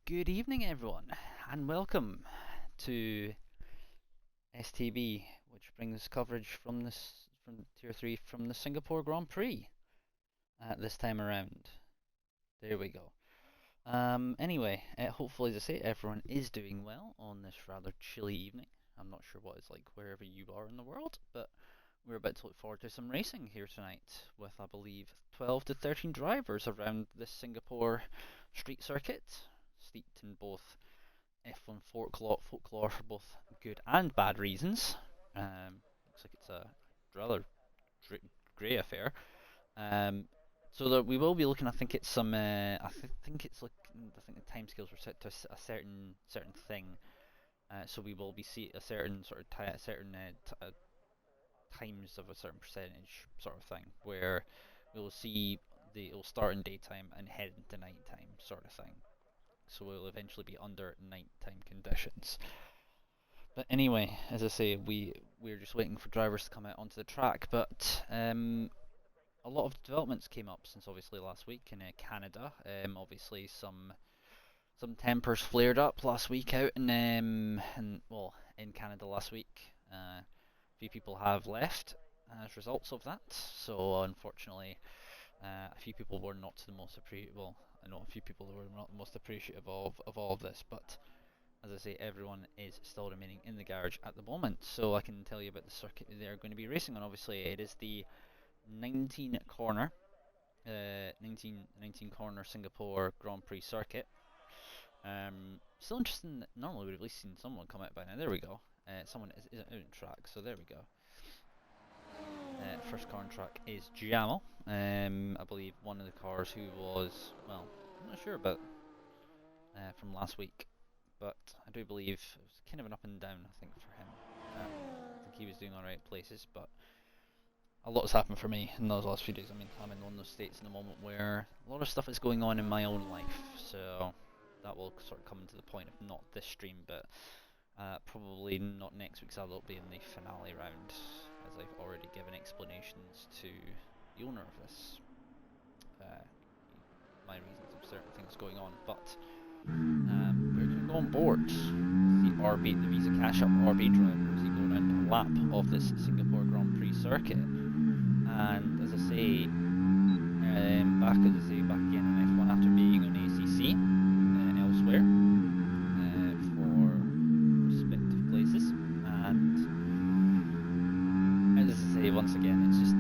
Good evening, everyone, and welcome to STB, which brings coverage from Tier 3 from the Singapore Grand Prix this time around. There we go. Anyway, hopefully, as I say, everyone is doing well on this rather chilly evening. I'm not sure what it's like wherever you are in the world, but we're about to look forward to some racing here tonight with, I believe, 12 to 13 drivers around this Singapore street circuit, steeped in both F1 folklore for both good and bad reasons. Looks like it's a rather grey affair. Um, so that we will be looking. I think it's some. Think it's like. I think the timescales were set to a certain thing. So we will be see a certain sort of times of a certain percentage sort of thing, where we will see it will start in daytime and head into nighttime sort of thing. So we'll eventually be under nighttime conditions. But anyway, as I say, we're just waiting for drivers to come out onto the track. But a lot of developments came up since obviously last week in Canada. Obviously some tempers flared up last week out in Canada last week. A few people have left as results of that. So unfortunately, a few people were not the most appreciative. I know a few people were not the most appreciative of all of this, but as I say, everyone is still remaining in the garage at the moment. So I can tell you about the circuit they're going to be racing on. Obviously, it is the 19 corner, 19 corner Singapore Grand Prix circuit. Still interesting. Normally, we'd have at least seen someone come out by now. There we go. Someone is out on track. So there we go. First car on track is Jamal. I believe one of the cars who was, well, I'm not sure about from last week, but I do believe it was kind of an up and down, I think, for him. I think he was doing alright places, but a lot has happened for me in those last few days. I mean, I'm in one of those states in the moment where a lot of stuff is going on in my own life, so that will sort of come to the point of not this stream, but probably not next week, so that'll be in the finale round, as I've already given explanations to the owner of this. My reasons of certain things going on, but we're going to go on board the Visa Cash Up RB driver as he go around a lap of this Singapore Grand Prix circuit. And as I say, back again in F1 after being on ACC elsewhere for respective places. And as I say, once again, it's just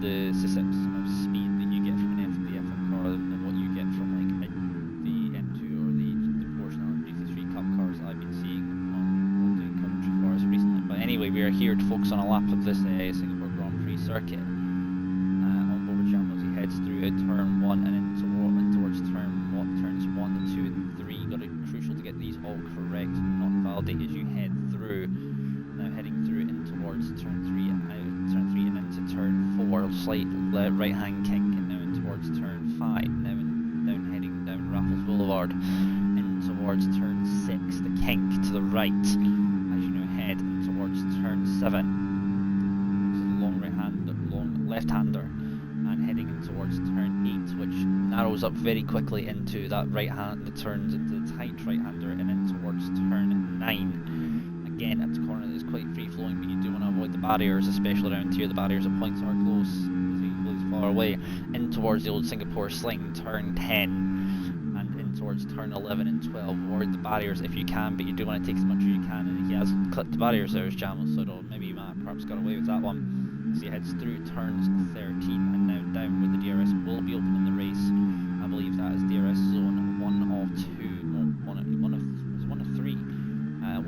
the system of speed that you get from the F1 car and what you get from like the M2 or the Porsche and GT3 Cup cars that I've been seeing on doing commentary for us recently. But anyway, we are here to focus on a lap of this Singapore Grand Prix circuit. On board Jamal as he heads through turn 1 and towards turns 1 and 2 and 3. Got it crucial to get these all correct, not invalidate as you head through. Now heading through in towards turn 3 and into turn 4, slight right hand kink, and now in towards turn 5, heading down Raffles Boulevard, in towards turn 6, the kink to the right, as you now head in towards turn 7, which is a long left-hander, and heading in towards turn 8, which narrows up very quickly into that right hand that turns into the tight right-hander, and in towards turn 9. Again, it's a corner that is quite free-flowing, but you do want to avoid the barriers, especially around here. The barriers at points are close, as far away. In towards the old Singapore sling, turn 10, and in towards turn 11 and 12. Avoid the barriers if you can, but you do want to take as much as you can, and he has clipped the barriers there as Jamal, so maybe he might perhaps got away with that one. As he heads through turns 13 and now down, where the DRS will be open in the race. I believe that is DRS zone 1 of 2, no, one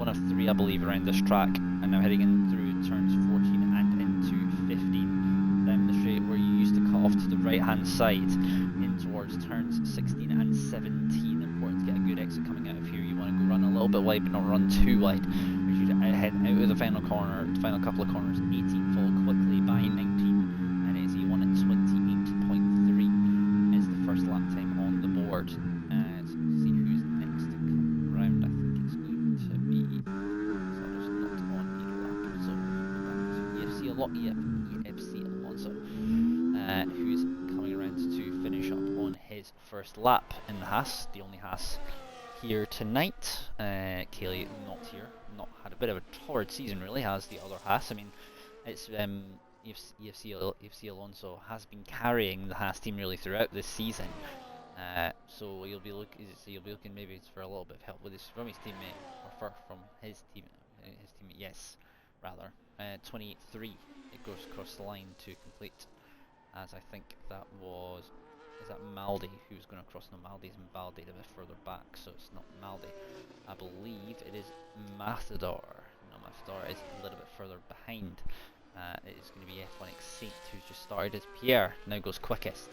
of 3, I believe, around this track, and now heading in through turns 14 and into 15, down the straight where you used to cut off to the right hand side, in towards turns 16 and 17. Important to get a good exit coming out of here. You want to go run a little bit wide, but not run too wide, as you head out of the final couple of corners. 18 followed quickly by 19, and it is E1 at 28.3 is the first lap time on the board. So we'll see who's next to come round. I think it's going to be Soto's not on either lap, so EFC Alonso, who's coming around to finish up on his first lap in the Haas, the only Haas here tonight. Kaylee not here, not had a bit of a torrid season really, as the other Haas. I mean, it's EFC Alonso has been carrying the Haas team really throughout this season. So you'll be looking maybe for a little bit of help with his from his teammate, or from his teammate. Yes, rather. 23. It goes across the line to complete. As I think that was, is that Maldi who's going to cross? No, Maldi's in Baldi a bit further back, so it's not Maldi. I believe it is Matador. No, Matador is a little bit further behind. It is going to be F1 Saint who's just started as Pierre now goes quickest.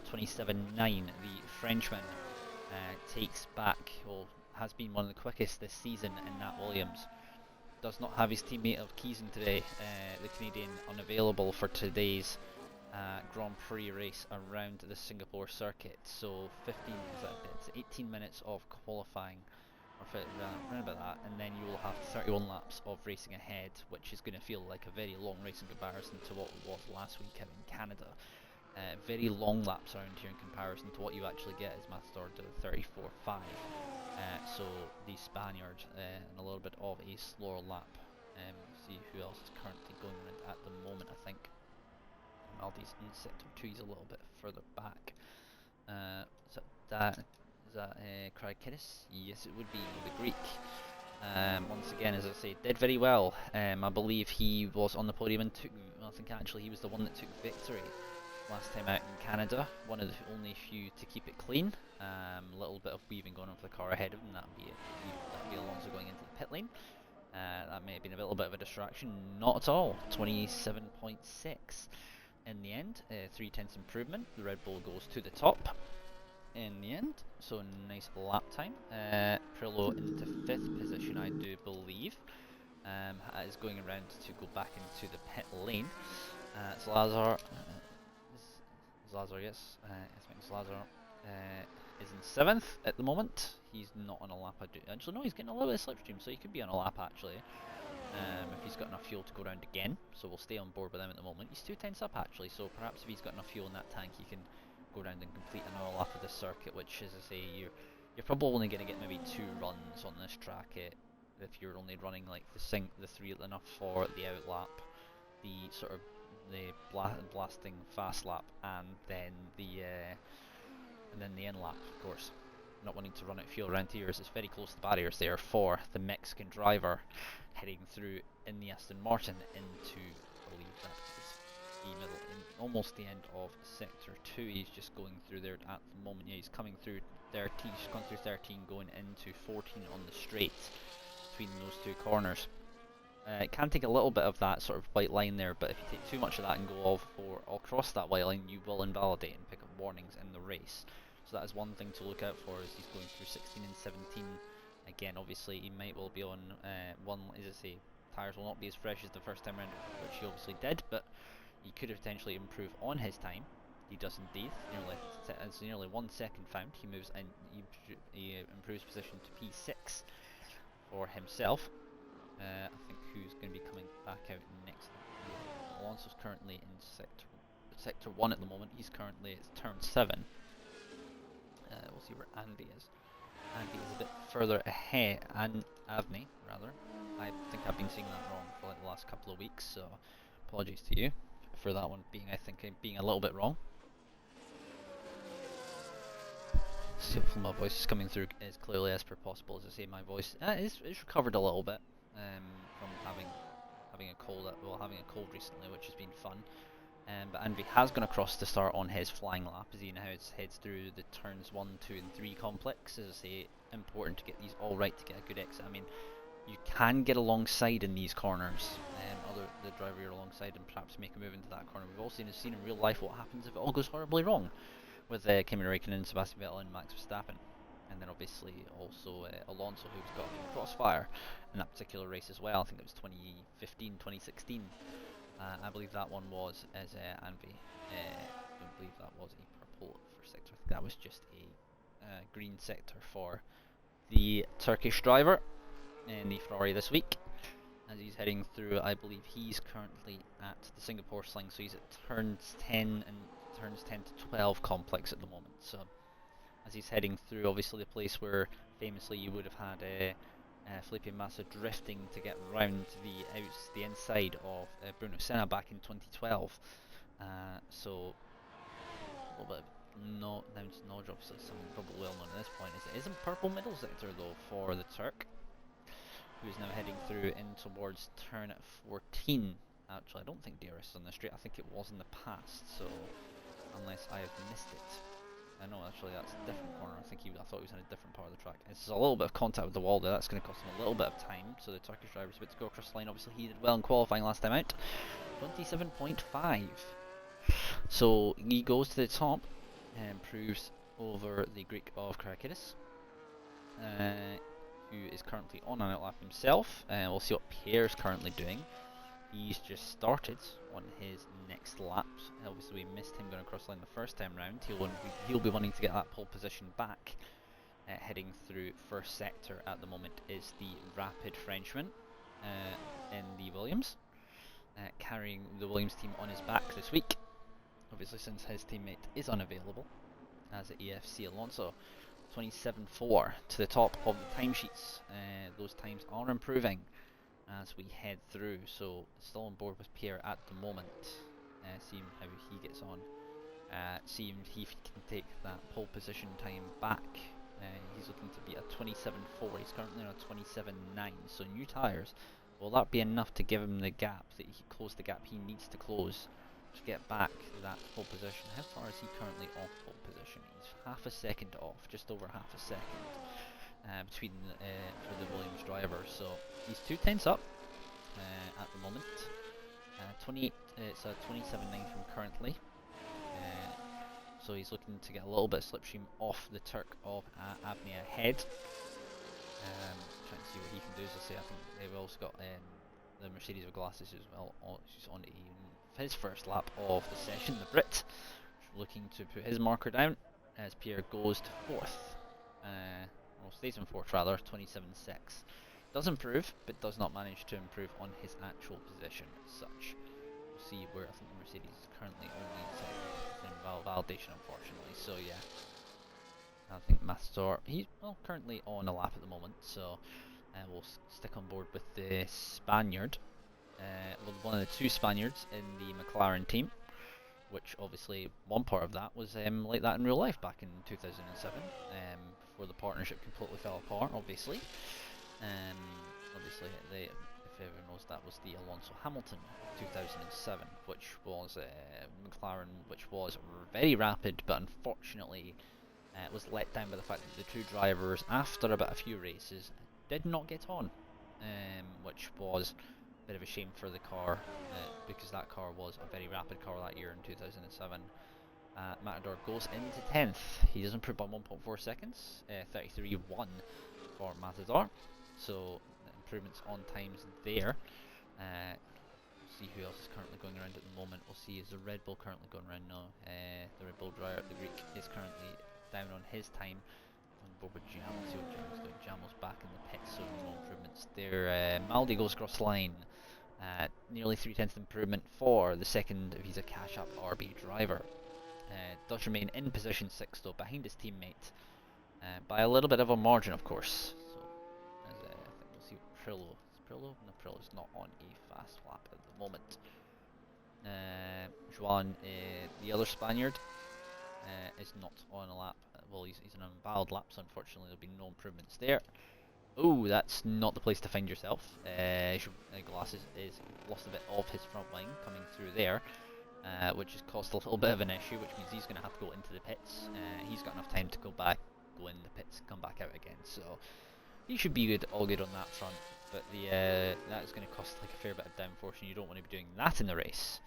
27.9. The Frenchman takes back, or has been one of the quickest this season in Nat Williams. Does not have his teammate of Keeson today, the Canadian, unavailable for today's Grand Prix race around the Singapore circuit. So 18 minutes of qualifying, or around about that, and then you will have 31 laps of racing ahead, which is going to feel like a very long race in comparison to what it was last week in Canada. Very long laps around here in comparison to what you actually get as Matador to 34.5. So the Spaniard and a little bit of a slower lap. See who else is currently going around at the moment. I think Maldi's in sector 2. He's a little bit further back. Is that Krakidis? Yes, it would be the Greek. Once again, as I say, did very well. I believe he was on the podium and I think actually he was the one that took victory last time out in Canada. One of the only few to keep it clean. A little bit of weaving going on for the car ahead of him. That'd be Alonso going into the pit lane. That may have been a little bit of a distraction. Not at all. 27.6 in the end. 3/10 improvement. The Red Bull goes to the top in the end. So nice lap time. Prillo into 5th position, I do believe. Is going around to go back into the pit lane. Zlazar, yes. Zlazar is in 7th at the moment. He's not on a lap. Actually, no, he's getting a little bit of slipstream, so he could be on a lap actually. If he's got enough fuel to go around again, so we'll stay on board with him at the moment. He's 2/10 up actually, so perhaps if he's got enough fuel in that tank, he can go around and complete another lap of this circuit. Which, as I say, you're probably only going to get maybe 2 runs on this track. If you're only running like the 3 enough for the out lap, the sort of the blasting fast lap, and then the end lap, of course. Not wanting to run out of fuel around here, as it's very close to the barriers there for the Mexican driver heading through in the Aston Martin into, I believe that is the middle, almost the end of sector 2. He's just going through there at the moment. Yeah, he's coming through 13. He's gone through 13, going into 14 on the straight between those 2 corners. It can take a little bit of that sort of white line there, but if you take too much of that and go across that white line, you will invalidate and pick up warnings in the race. So that is one thing to look out for, as he's going through 16 and 17. Again, obviously he might well be on tires will not be as fresh as the first time round, which he obviously did, but he could potentially improve on his time. He does indeed. It's nearly 1 second found. He moves and he improves position to P6 for himself. I think who's going to be coming back out next. Alonso's currently in sector 1 at the moment. He's currently at turn 7. We'll see where Andy is. Andy is a bit further ahead, and Avni rather. I think I've been seeing that wrong for like the last couple of weeks, so apologies to you for that one being a little bit wrong. So hopefully my voice is coming through as clearly as per possible. As I say, my voice is recovered a little bit from having a cold recently, which has been fun. But Andy has gone across to start on his flying lap as he now heads through the turns 1, 2 and 3 complex. As I say, important to get these all right to get a good exit. I mean, you can get alongside in these corners, the driver you're alongside, and perhaps make a move into that corner. We've all seen in real life what happens if it all goes horribly wrong with Kimi Räikkönen, Sebastian Vettel and Max Verstappen. And then obviously also Alonso, who's got in the crossfire in that particular race as well. I think it was 2015, 2016. I believe that one was as Anvi. I don't believe that was a purple for sector. I think that was just a green sector for the Turkish driver in the Ferrari this week. As he's heading through, I believe he's currently at the Singapore sling, so he's at turns 10 to 12 complex at the moment. So as he's heading through, obviously the place where famously you would have had Felipe Massa drifting to get round the inside of Bruno Senna back in 2012. So a little bit of down to no drops, so something probably well known at this point. It is in purple middle sector though for the Turk, who is now heading through in towards turn 14. Actually, I don't think DRS is on the straight. I think it was in the past, so unless I have missed it. No, actually that's a different corner. I thought he was in a different part of the track. It's a little bit of contact with the wall there. That's going to cost him a little bit of time. So the Turkish driver's about to go across the line. Obviously he did well in qualifying last time out. 27.5. So he goes to the top and improves over the Greek of Karakidis, who is currently on an outlap himself. We'll see what Pierre's currently doing. He's just started on his next lap. Obviously we missed him going across the line the first time round. He'll be wanting to get that pole position back. Heading through first sector at the moment is the Rapid Frenchman in the Williams, carrying the Williams team on his back this week, obviously since his teammate is unavailable as the EFC Alonso. 27.4 to the top of the timesheets. Those times are improving as we head through, so still on board with Pierre at the moment. Seeing how he gets on, seeing if he can take that pole position time back. He's looking to be at 27.4. He's currently on a 27.9. So new tyres, will that be enough to give him the gap that he close the gap he needs to close to get back that pole position? How far is he currently off pole position? He's half a second off, just over half a second. Between for the Williams driver, so he's 2 tenths up at the moment. 28, it's a 27.9 from currently. So he's looking to get a little bit of slipstream off the Turk of Abney ahead. Trying to see what he can do. As I say, I think they've also got the Mercedes with glasses as well. She's on his first lap of the session. The Brit looking to put his marker down as Pierre goes to fourth. Well, stays in fourth rather, 27.6. Does improve, but does not manage to improve on his actual position as such. We'll see where I think the Mercedes is currently only in validation, unfortunately. So yeah, I think Mastor, he's currently on a lap at the moment, so we'll stick on board with the Spaniard. Well, one of the two Spaniards in the McLaren team, which obviously one part of that was like that in real life back in 2007, before the partnership completely fell apart, obviously. Obviously, if everyone knows, that was the Alonso Hamilton 2007, which was McLaren, which was very rapid, but unfortunately was let down by the fact that the two drivers, after about a few races, did not get on, which was a bit of a shame for the car, because that car was a very rapid car that year in 2007. Matador goes into 10th. He does improve by 1.4 seconds, 33.1 for Matador. So improvements on times there. See who else is currently going around at the moment. We'll see, is the Red Bull currently going around now? The Red Bull driver, the Greek, is currently down on his time. On board with Jamal. See what Jamal's doing. Jamal's back in the pits, so no improvements there. Maldi goes across the line. Nearly 3 tenths improvement for the second Visa Cash App RB driver. Does remain in position 6 though, behind his teammate, by a little bit of a margin, of course. So I think we'll see Prillo. No, Prillo's not on a fast lap at the moment. Juan, the other Spaniard, is not on a lap. Well, he's on an invalid lap, so unfortunately there'll be no improvements there. Oh, that's not the place to find yourself. Glasses is lost a bit of his front line coming through there, which has caused a little bit of an issue, which means he's going to have to go into the pits. He's got enough time to go in the pits, come back out again, so he should be good, all good on that front. But that is going to cost like a fair bit of downforce, and you don't want to be doing that in the race,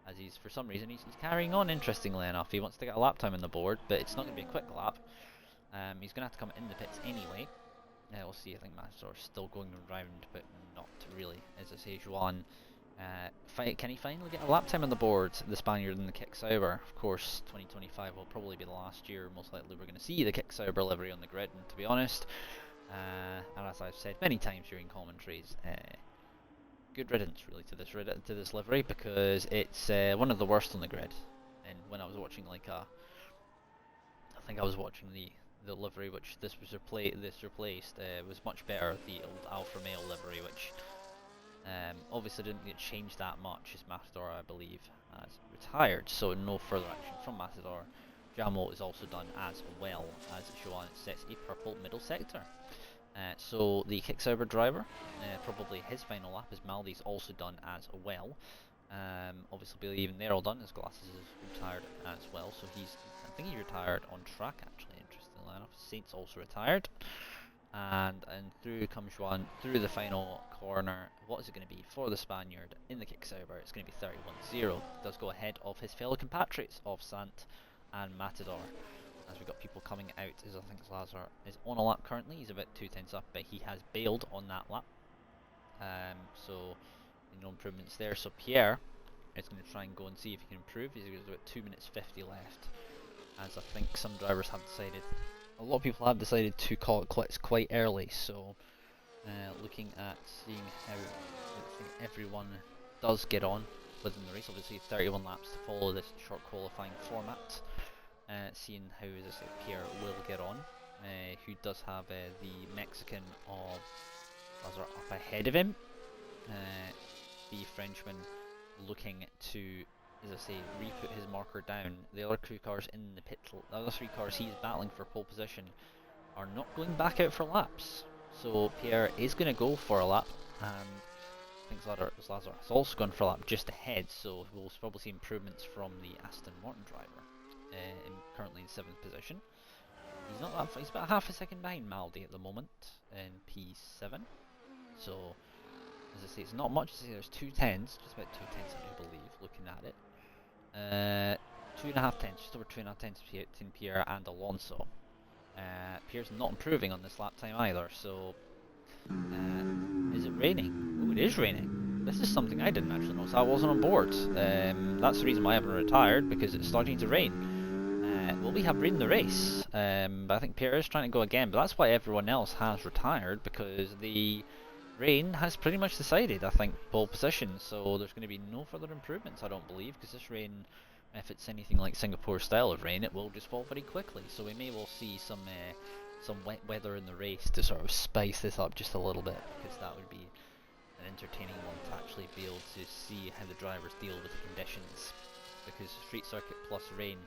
as he's, for some reason, he's carrying on interestingly enough. He wants to get a lap time on the board, but it's not going to be a quick lap. He's going to have to come in the pits anyway. We'll see. I think Mastor's still going around, but not really. As I say, Juan, can he finally get a lap time on the board, the Spaniard in the Kick Sauber? Of course, 2025 will probably be the last year, most likely we're going to see the Kick Sauber livery on the grid, and to be honest, and as I've said many times during commentaries, good riddance really to this livery, because it's one of the worst on the grid. And when I was watching like a think I was watching the livery which this replaced was much better. The old Alfa Romeo livery, which obviously didn't get changed that much, as Matador, I believe, has retired, so no further action from Matador. Jamo is also done as well as Joan sets a purple middle sector. So the Kicksauber driver, probably his final lap, as Maldi's also done as well. Obviously, believe they're all done. His Glasses is retired as well, so I think he retired on track actually. Interestingly enough, Saint's also retired, and through comes Juan through the final corner. What is it going to be for the Spaniard in the Kicksauber? It's going to be 31-0. Does go ahead of his fellow compatriots of Sant and Matador. As we've got people coming out, as I think Lazar is on a lap currently. He's about 2 tenths up, but he has bailed on that lap. So no improvements there. So Pierre is going to try and go and see if he can improve. He's got about 2 minutes 50 left. As I think some drivers have decided, a lot of people have decided to call it quits quite early. So looking at seeing how everyone does get on within the race. Obviously 31 laps to follow this short qualifying format. Seeing how, as I say, Pierre will get on, who does have the Mexican of Lazar up ahead of him. The Frenchman looking to, as I say, re-put his marker down. The other two cars in the pit, the other 3 cars he's battling for pole position, are not going back out for laps. So Pierre is going to go for a lap, and I think Lazar has also gone for a lap just ahead. So we'll probably see improvements from the Aston Martin driver. Currently in 7th position. He's not that far, he's about half a second behind Maldi at the moment in P7. So, as I say, it's not much to say. There's 2 tenths, just about 2 tenths, I do believe, looking at it. 2.5 tenths, just over 2.5 tenths between Pierre and Alonso. Pierre's not improving on this lap time either, so is it raining? Oh, it is raining. This is something I didn't actually notice. I wasn't on board. That's the reason why I haven't retired, because it's starting to rain. Will we have rain in the race? But I think Pierre is trying to go again, but that's why everyone else has retired, because the rain has pretty much decided, I think, pole position. So there's going to be no further improvements, I don't believe, because this rain, if it's anything like Singapore style of rain, it will just fall very quickly. So we may well see some wet weather in the race to sort of spice this up just a little bit, because that would be an entertaining one to actually be able to see how the drivers deal with the conditions. Because street circuit plus rain,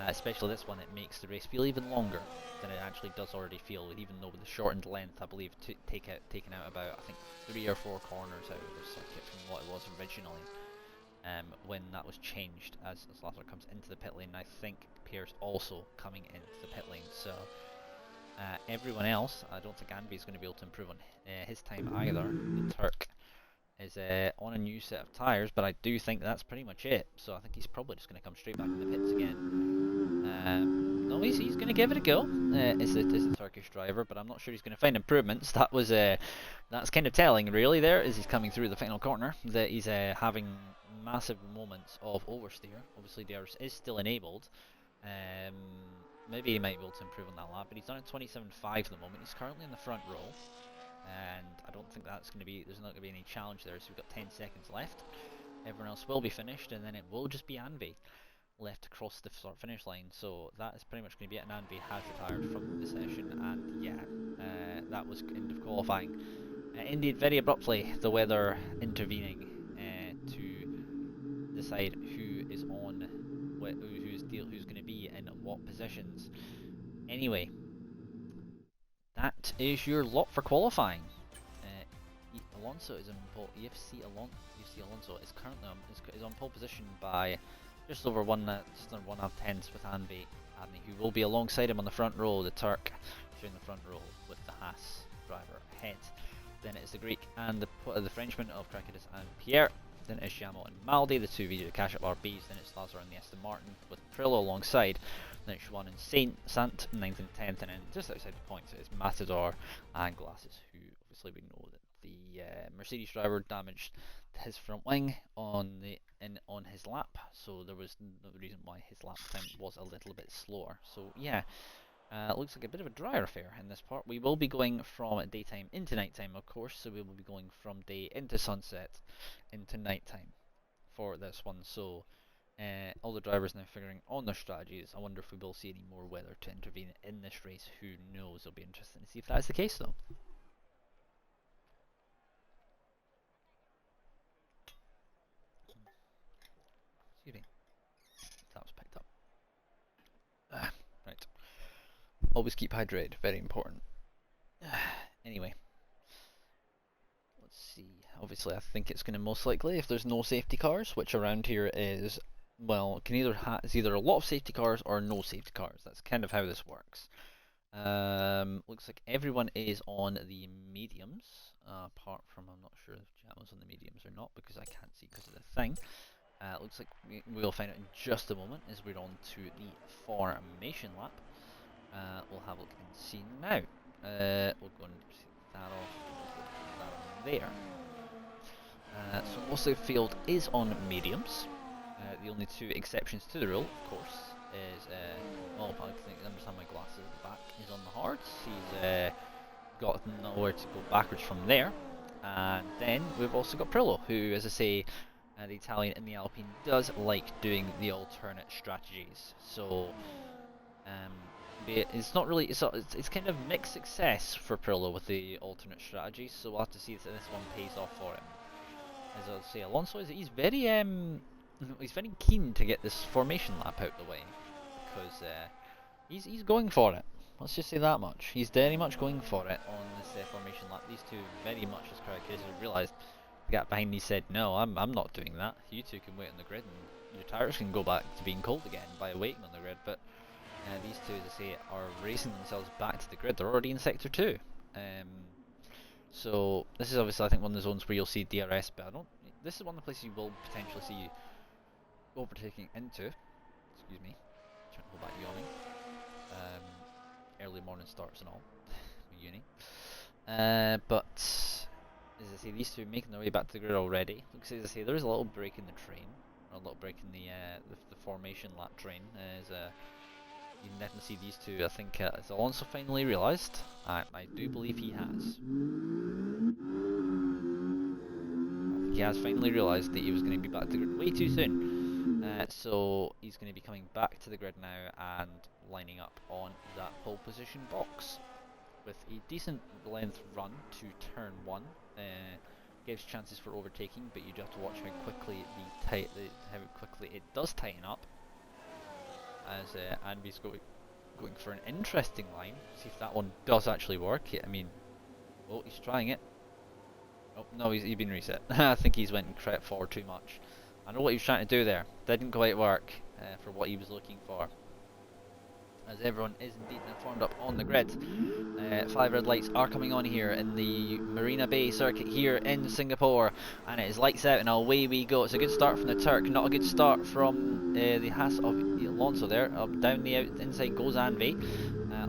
especially this one, it makes the race feel even longer than it actually does already feel, even though with the shortened length, I believe, taken out about, I think, 3 or 4 corners out of the circuit from what it was originally, when that was changed as Lazar comes into the pit lane. I think Pierre's also coming into the pit lane, so everyone else, I don't think Anby's going to be able to improve on his time either. The Turk is on a new set of tyres, but I do think that's pretty much it. So I think he's probably just going to come straight back in the pits again. No, he's going to give it a go. Is the Turkish driver, but I'm not sure he's going to find improvements. That was that's kind of telling, really. There as he's coming through the final corner, that he's having massive moments of oversteer. Obviously, theirs is still enabled. Maybe he might be able to improve on that lap, but he's done at 27.5 at the moment. He's currently in the front row. And I don't think that's going to be, there's not going to be any challenge there, so we've got 10 seconds left. Everyone else will be finished, and then it will just be Anby left to cross the start finish line. So that is pretty much going to be it, and Anby has retired from the session, and yeah, that was end of qualifying. Indeed, very abruptly, the weather intervening to decide who is on, who's going to be in what positions. Anyway, that is your lot for qualifying. Alonso is in pole. EFC Alonso is currently on pole position by just over one half tenths with Anby, who will be alongside him on the front row. The Turk sharing the front row with the Haas driver ahead. Then it is the Greek and the Frenchman of Cracadis and Pierre. Then it is Jamo and Maldi, the 2 Video Cash Up RBs. Then it's Lazar and the Aston Martin with Prillo alongside. Then it's Schwan and Sant, 9th and 10th, and then just outside the points it is Matador and Glasses, who obviously we know that the Mercedes driver damaged his front wing on his lap, so there was no reason why his lap time was a little bit slower. So yeah, it looks like a bit of a drier affair in this part. We will be going from daytime into nighttime, of course, so we will be going from day into sunset into nighttime for this one. So All the drivers now figuring on their strategies. I wonder if we will see any more weather to intervene in this race. Who knows? It'll be interesting to see if that's the case, though. Excuse me. That was picked up. Right. Always keep hydrated. Very important. Anyway. Let's see. Obviously, I think it's going to most likely, if there's no safety cars, which around here is, well, can either it's either a lot of safety cars or no safety cars. That's kind of how this works. Looks like everyone is on the mediums, apart from, I'm not sure if Jamo's on the mediums or not because I can't see because of the thing. Looks like we'll find out in just a moment as we're on to the formation lap. We'll have a look and see now. We'll go and see that off. We'll put that on there. So most of the field is on mediums. The only two exceptions to the rule, of course, is well, I think I understand my glasses at the back. He's on the hards. He's got nowhere to go backwards from there. And then we've also got Prillo, who, as I say, the Italian in the Alpine does like doing the alternate strategies. So it's not really, it's kind of mixed success for Prillo with the alternate strategies. So we'll have to see if this one pays off for him. As I say, Alonso he's very keen to get this formation lap out the way because he's going for it. Let's just say that much. He's very much going for it on this formation lap. These two very much, as Caracas have realised, the gap behind me said, no, I'm not doing that. You two can wait on the grid and your tyres can go back to being cold again by waiting on the grid. But these two, as I say, are racing themselves back to the grid. They're already in Sector 2. So this is obviously, I think, one of the zones where you'll see DRS, but this is one of the places you will potentially see overtaking into. Excuse me, trying to hold back yawning. Early morning starts and all, uni. But as I say, these two are making their way back to the grid already. Looks as I say, there is a little break in the train, or a little break in the formation lap train. As you can definitely see these two. I think has Alonso finally realised. I do believe he has. He has finally realised that he was going to be back to the grid way too soon. So he's going to be coming back to the grid now and lining up on that pole position box with a decent length run to turn 1. Gives chances for overtaking, but you do have to watch how quickly how quickly it does tighten up. As Anby's going for an interesting line. See if that one does actually work. I mean, oh, he's trying it. Oh no, he's been reset. I think he's went and crept forward too much. I know what he was trying to do there. Didn't quite work for what he was looking for. As everyone is indeed informed up on the grid. 5 red lights are coming on here in the Marina Bay circuit here in Singapore, and it is lights out and away we go. It's a good start from the Turk, not a good start from the Haas of Alonso there. Down the inside goes Anvey.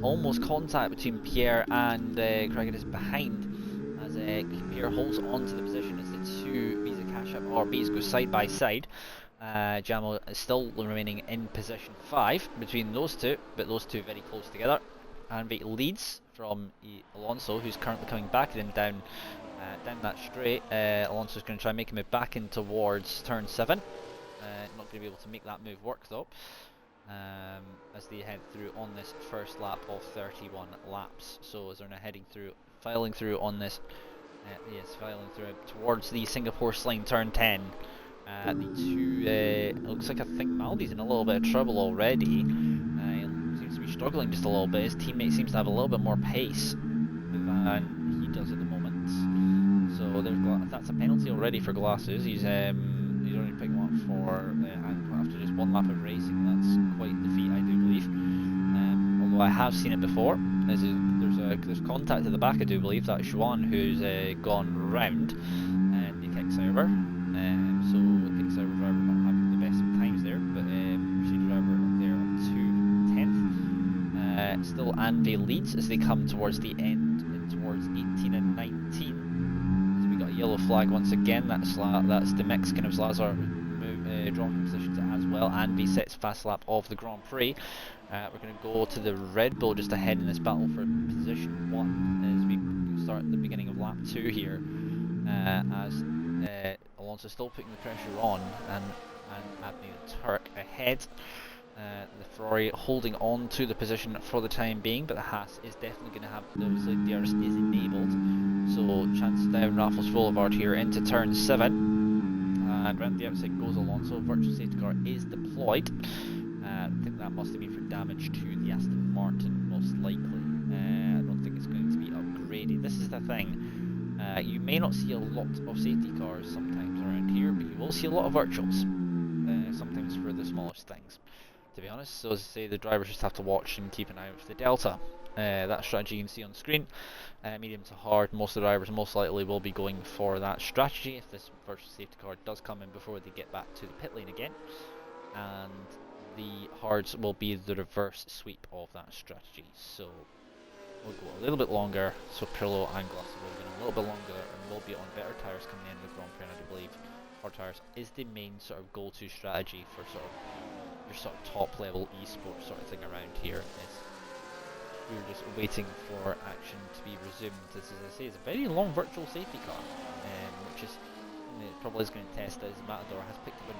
Almost contact between Pierre and Craig is behind as Pierre holds on to the position as the two Visa Cash App RBs go side by side. Jamo is still remaining in position 5 between those two, but those two very close together. Anvey leads from Alonso, who's currently coming back in down that straight. Alonso's going to try and make him move back in towards turn 7. Not going to be able to make that move work though, as they head through on this first lap of 31 laps. So as they're now filing through on this, filing through towards the Singapore line turn 10. The two, it looks like I think Maldi's in a little bit of trouble already. He seems to be struggling just a little bit. His teammate seems to have a little bit more pace than he does at the moment. So that's a penalty already for Glasses. He's only picking one up for after just one lap of racing. That's quite the feat, I do believe. Although I have seen it before. There's contact at the back, I do believe. That's Juan who's gone round and the kick server. So the kick server driver not having the best of times there, but Mercedes driver there up to 10th. Still Andy leads as they come towards the end and towards 18 and 19. So we got a yellow flag once again. That's the Mexican of Salazar dropping positions as well. Andy sets fast lap of the Grand Prix. We're going to go to the Red Bull just ahead in this battle for position 1 as we start at the beginning of lap 2 here. As Alonso still putting the pressure on, and and Abney the Turk ahead. The Ferrari holding on to the position for the time being, but the Haas is definitely going to have, obviously DRS is enabled, so chance down Raffles Boulevard here into turn 7, and round the outside goes Alonso. Virtual safety car is deployed. I think that must have been for damage to the Aston Martin, most likely. I don't think it's going to be upgraded. This is the thing. You may not see a lot of safety cars sometimes around here, but you will see a lot of virtuals, sometimes for the smallest things, to be honest. So as I say, the drivers just have to watch and keep an eye out for the delta. That strategy you can see on screen. Medium to hard, most of the drivers most likely will be going for that strategy if this virtual safety car does come in before they get back to the pit lane again. And the hards will be the reverse sweep of that strategy. So we'll go a little bit longer, so Pirlo and Glass will go a little bit longer, and we'll be on better tyres coming in the Grand Prix, and I do believe hard tyres is the main sort of go-to strategy for sort of your sort of top level esports sort of thing around here. We're just waiting for action to be resumed. This, as I say, is a very long virtual safety car, which is probably is going to test as Matador has picked up a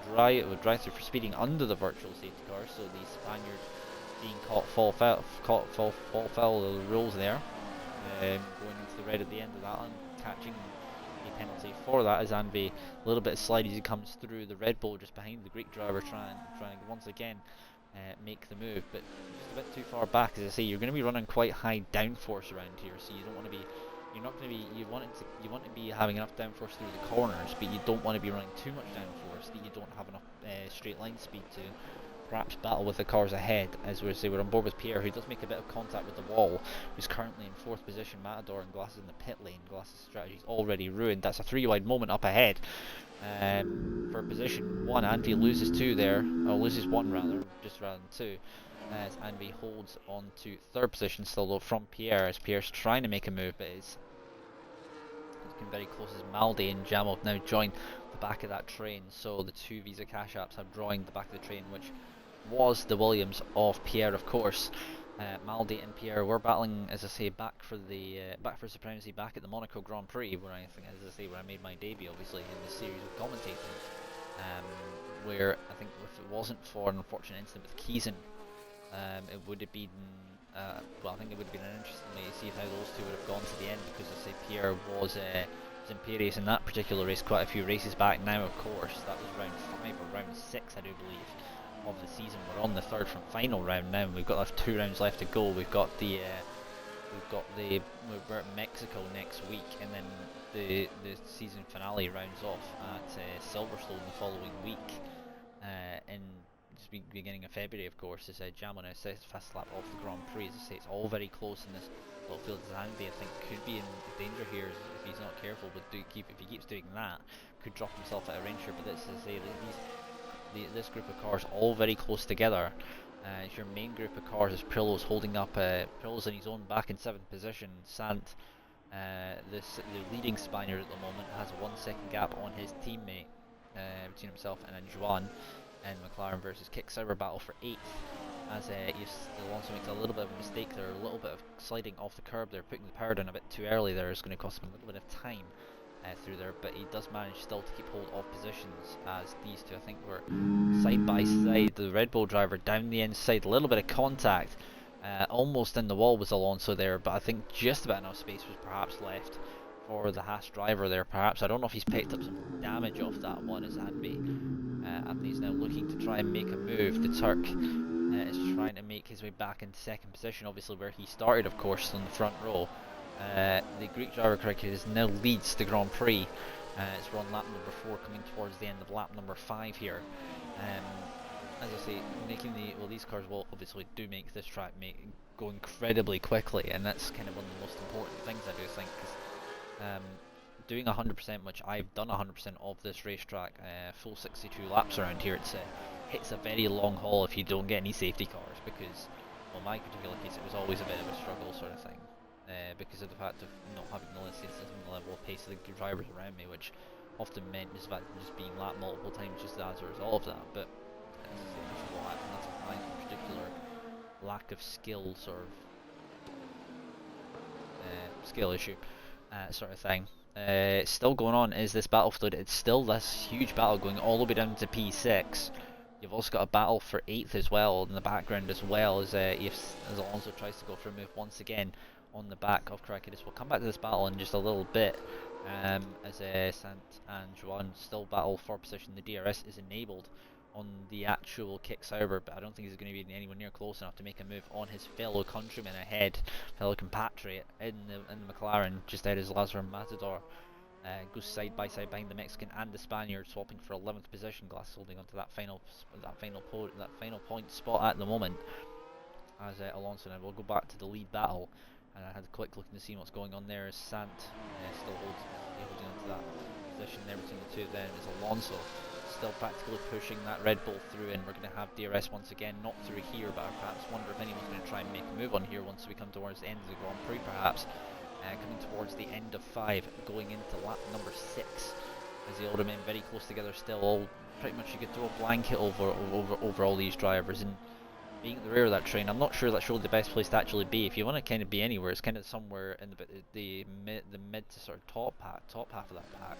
drive-through for speeding under the virtual safety car, so the Spaniard being caught fall foul of the rules there, going into the red at the end of that and catching a penalty for that as Anvi a little bit of slide as he comes through the Red Bull just behind the Greek driver, trying once again make the move, but just a bit too far back. As I say, you're going to be running quite high downforce around here, so you don't want to be. You're not going to be. You want to be having enough downforce through the corners, but you don't want to be running too much downforce that you don't have enough straight line speed to perhaps battle with the cars ahead. As we say, we're on board with Pierre, who does make a bit of contact with the wall, who's currently in 4th position. Matador and Glass in the pit lane. Glass's strategy is already ruined. That's a 3-wide moment up ahead. For position 1, Anvi loses 2 there, or loses 1 rather, just rather than 2, as Anvi holds on to 3rd position still though from Pierre, as Pierre's trying to make a move, but is looking very close as Maldi and Jamo have now joined the back of that train. So the 2 Visa Cash apps have joined the back of the train, which was the Williams of Pierre, of course. Maldi and Pierre were battling, as I say, back for supremacy back at the Monaco Grand Prix, where I think, as I say, where I made my debut, obviously, in this series of commentating. Where I think if it wasn't for an unfortunate incident with Keeson, it would have been, well, I think it would have been an interesting way to see how those 2 would have gone to the end, because I say Pierre was imperious in that particular race quite a few races back. Now, of course, that was round 5 or round 6, I do believe, of the season. We're on the 3rd from final round now, and we've got 2 rounds left to go. We're at Mexico next week, and then the season finale rounds off at Silverstone the following week, in the beginning of February, of course. As Jamo now says, fast lap off the Grand Prix. As I say, it's all very close in this little field. Zanvi, I think, could be in danger here if he's not careful, but if he keeps doing that, could drop himself out of range here. But this, as I say, this group of cars all very close together. Your main group of cars is Pirlo's holding up. Pirlo's in his own back in 7th position. Sant, the leading Spaniard at the moment, has a 1-second gap on his teammate between himself and Juan. And McLaren versus Kick Cyber battle for 8th. As Alonso makes a little bit of a mistake there, a little bit of sliding off the curb there, putting the power down a bit too early there is going to cost him a little bit of time through there, but he does manage still to keep hold of positions, as these 2 I think were side by side. The Red Bull driver down the inside, a little bit of contact, almost in the wall was Alonso there, but I think just about enough space was perhaps left for the Haas driver there. Perhaps, I don't know if he's picked up some damage off that one, as Anvi's now looking to try and make a move. The Turk is trying to make his way back into 2nd position, obviously where he started, of course, on the front row. The Greek driver cricket now leads the Grand Prix. It's on lap number 4, coming towards the end of lap number 5 here. As I say, these cars will obviously do make this track go incredibly quickly, and that's kind of one of the most important things, I do think, because doing 100%, which I've done 100% of this racetrack, full 62 laps around here, hits a very long haul if you don't get any safety cars, because, well, in my particular case, it was always a bit of a struggle sort of thing. Because of the fact of not having the level of pace of the drivers around me, which often meant just being lapped multiple times just as a result of that. But that's my particular lack of skill, sort of skill issue, sort of thing. still going on is this battle fluid. It's still this huge battle going all the way down to P6. You've also got a battle for 8th as well in the background, as well as as Alonso tries to go for a move once again on the back of Caracas. We'll come back to this battle in just a little bit, as Sant and Joan still battle for position. The DRS is enabled on the actual Kick Sauber, but I don't think he's going to be anywhere near close enough to make a move on his fellow countryman ahead, fellow compatriot in the McLaren, just ahead as Lazar Matador goes side by side behind the Mexican and the Spaniard, swapping for 11th position. Glass holding onto that final point spot at the moment, as Alonso. Now we'll go back to the lead battle, and I had a quick look to see what's going on there. As Sant still holding onto that position there between the two of them, is Alonso still practically pushing that Red Bull through, and we're going to have DRS once again, not through here, but I perhaps wonder if anyone's going to try and make a move on here once we come towards the end of the Grand Prix, perhaps. Coming towards the end of 5, going into lap number 6, as they all remain very close together still. All pretty much, you could throw a blanket over all these drivers, and being at the rear of that train, I'm not sure that's really the best place to actually be. If you want to kind of be anywhere, it's kind of somewhere in the mid to sort of top half of that pack,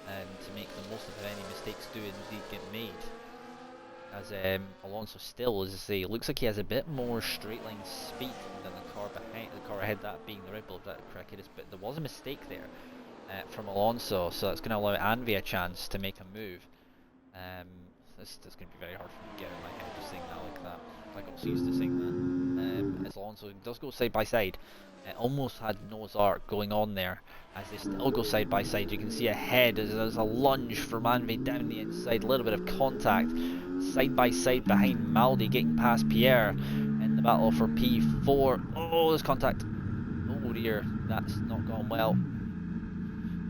and to make the most of any mistakes do indeed get made. As Alonso still, as I say, looks like he has a bit more straight line speed than the car behind, the car ahead, that being the Red Bull, if that correct is. But there was a mistake there from Alonso, so that's going to allow Anvi a chance to make a move. This is going to be very hard for me to get in my head just saying that like that. I got so used to saying that. As Alonso does go side by side, almost had Noah's Ark going on there, as they still go side by side. You can see ahead as there's a lunge from Anvi down the inside, a little bit of contact side by side behind Maldi, getting past Pierre in the battle for P4. Oh, there's contact. Oh dear, that's not gone well.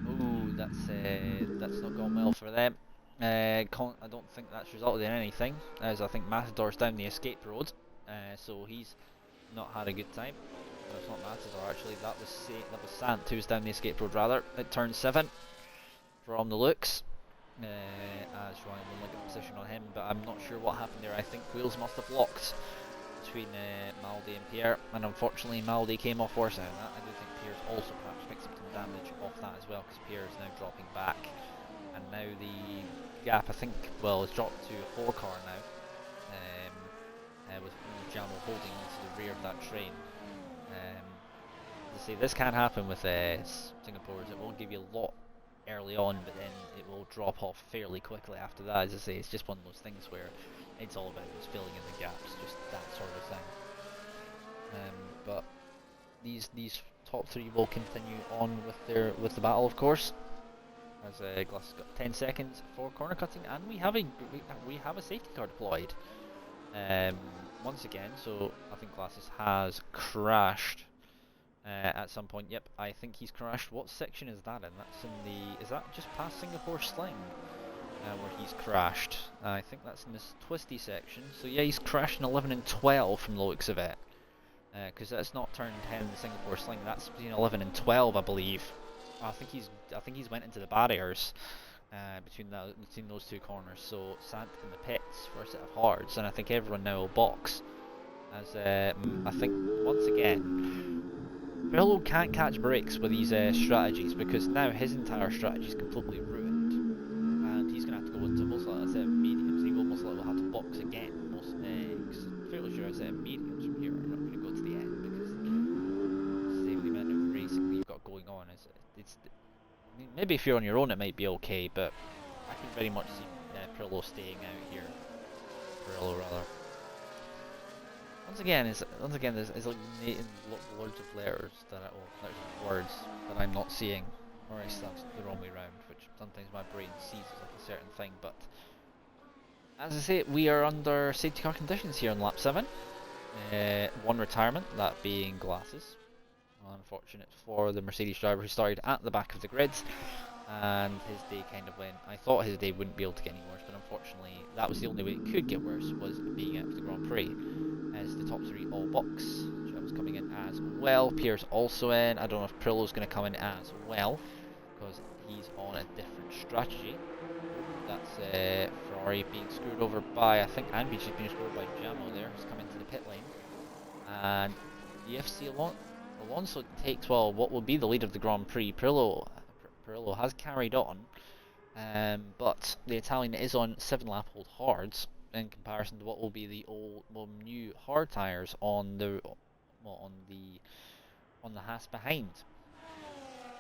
Oh, that's not gone well for them. I don't think that's resulted in anything, as I think Matador's down the escape road, so he's not had a good time. No, it's not Matador actually. That was Sant who was down the escape road rather at turn 7 from the looks. As Ryan will look at the position on him, but I'm not sure what happened there. I think wheels must have locked between Maldi and Pierre, and unfortunately Maldi came off worse out of that. I do think Pierre's also perhaps picked up some damage off that as well, because Pierre is now dropping back, and now the gap, I think, well, it's dropped to a 4 car now, with Jamo holding onto the rear of that train. As I say, this can happen with Singapore, it will give you a lot early on, but then it will drop off fairly quickly after that. As I say, it's just one of those things where it's all about just filling in the gaps, just that sort of thing. But these top 3 will continue on with the battle, of course. As Glass has got 10 seconds for corner cutting, and we have a safety car deployed once again. So I think Glasses has crashed at some point. Yep, I think he's crashed. What section is that in? That's in the, is that just past Singapore Sling where he's crashed? I think that's in this twisty section. So yeah, he's crashed in 11 and 12 from the looks of it, because that's not turn 10 in the Singapore Sling. That's between 11 and 12, I believe. I think he's went into the barriers between those 2 corners. So Sant in the pits for a set of hards, and I think everyone now will box. As I think once again, Pirlo can't catch breaks with these strategies, because now his entire strategy is completely ruined, and he's going to have to go into most likely a set of mediums. He will most likely have to box again. Because I'm fairly sure a set of mediums from here are not going to go to the end, because the amount of racing that you've got going on is I mean, maybe if you're on your own it might be okay, but I can very much see Pirlo staying out here. Pirlo rather. Once again, it's like loads of letters loads of words that I'm not seeing, or else that's the wrong way round, which sometimes my brain sees as like a certain thing. But as I say, we are under safety car conditions here on lap 7. 1 retirement, that being Glasses. Unfortunate for the Mercedes driver who started at the back of the grids, and his day kind of went. I thought his day wouldn't be able to get any worse, but unfortunately that was the only way it could get worse, was being out of the Grand Prix. As the top 3 all box, Joe's coming in as well. Pierre's also in. I don't know if Prillo's going to come in as well, because he's on a different strategy. That's Ferrari being screwed over by, I think Anvi's just being screwed over by Jamo there. He's coming to the pit lane, and the FC Alonso takes, well, what will be the lead of the Grand Prix. Pirlo Perillo has carried on, but the Italian is on 7-lap old hards in comparison to what will be the new hard tyres on the Haas behind,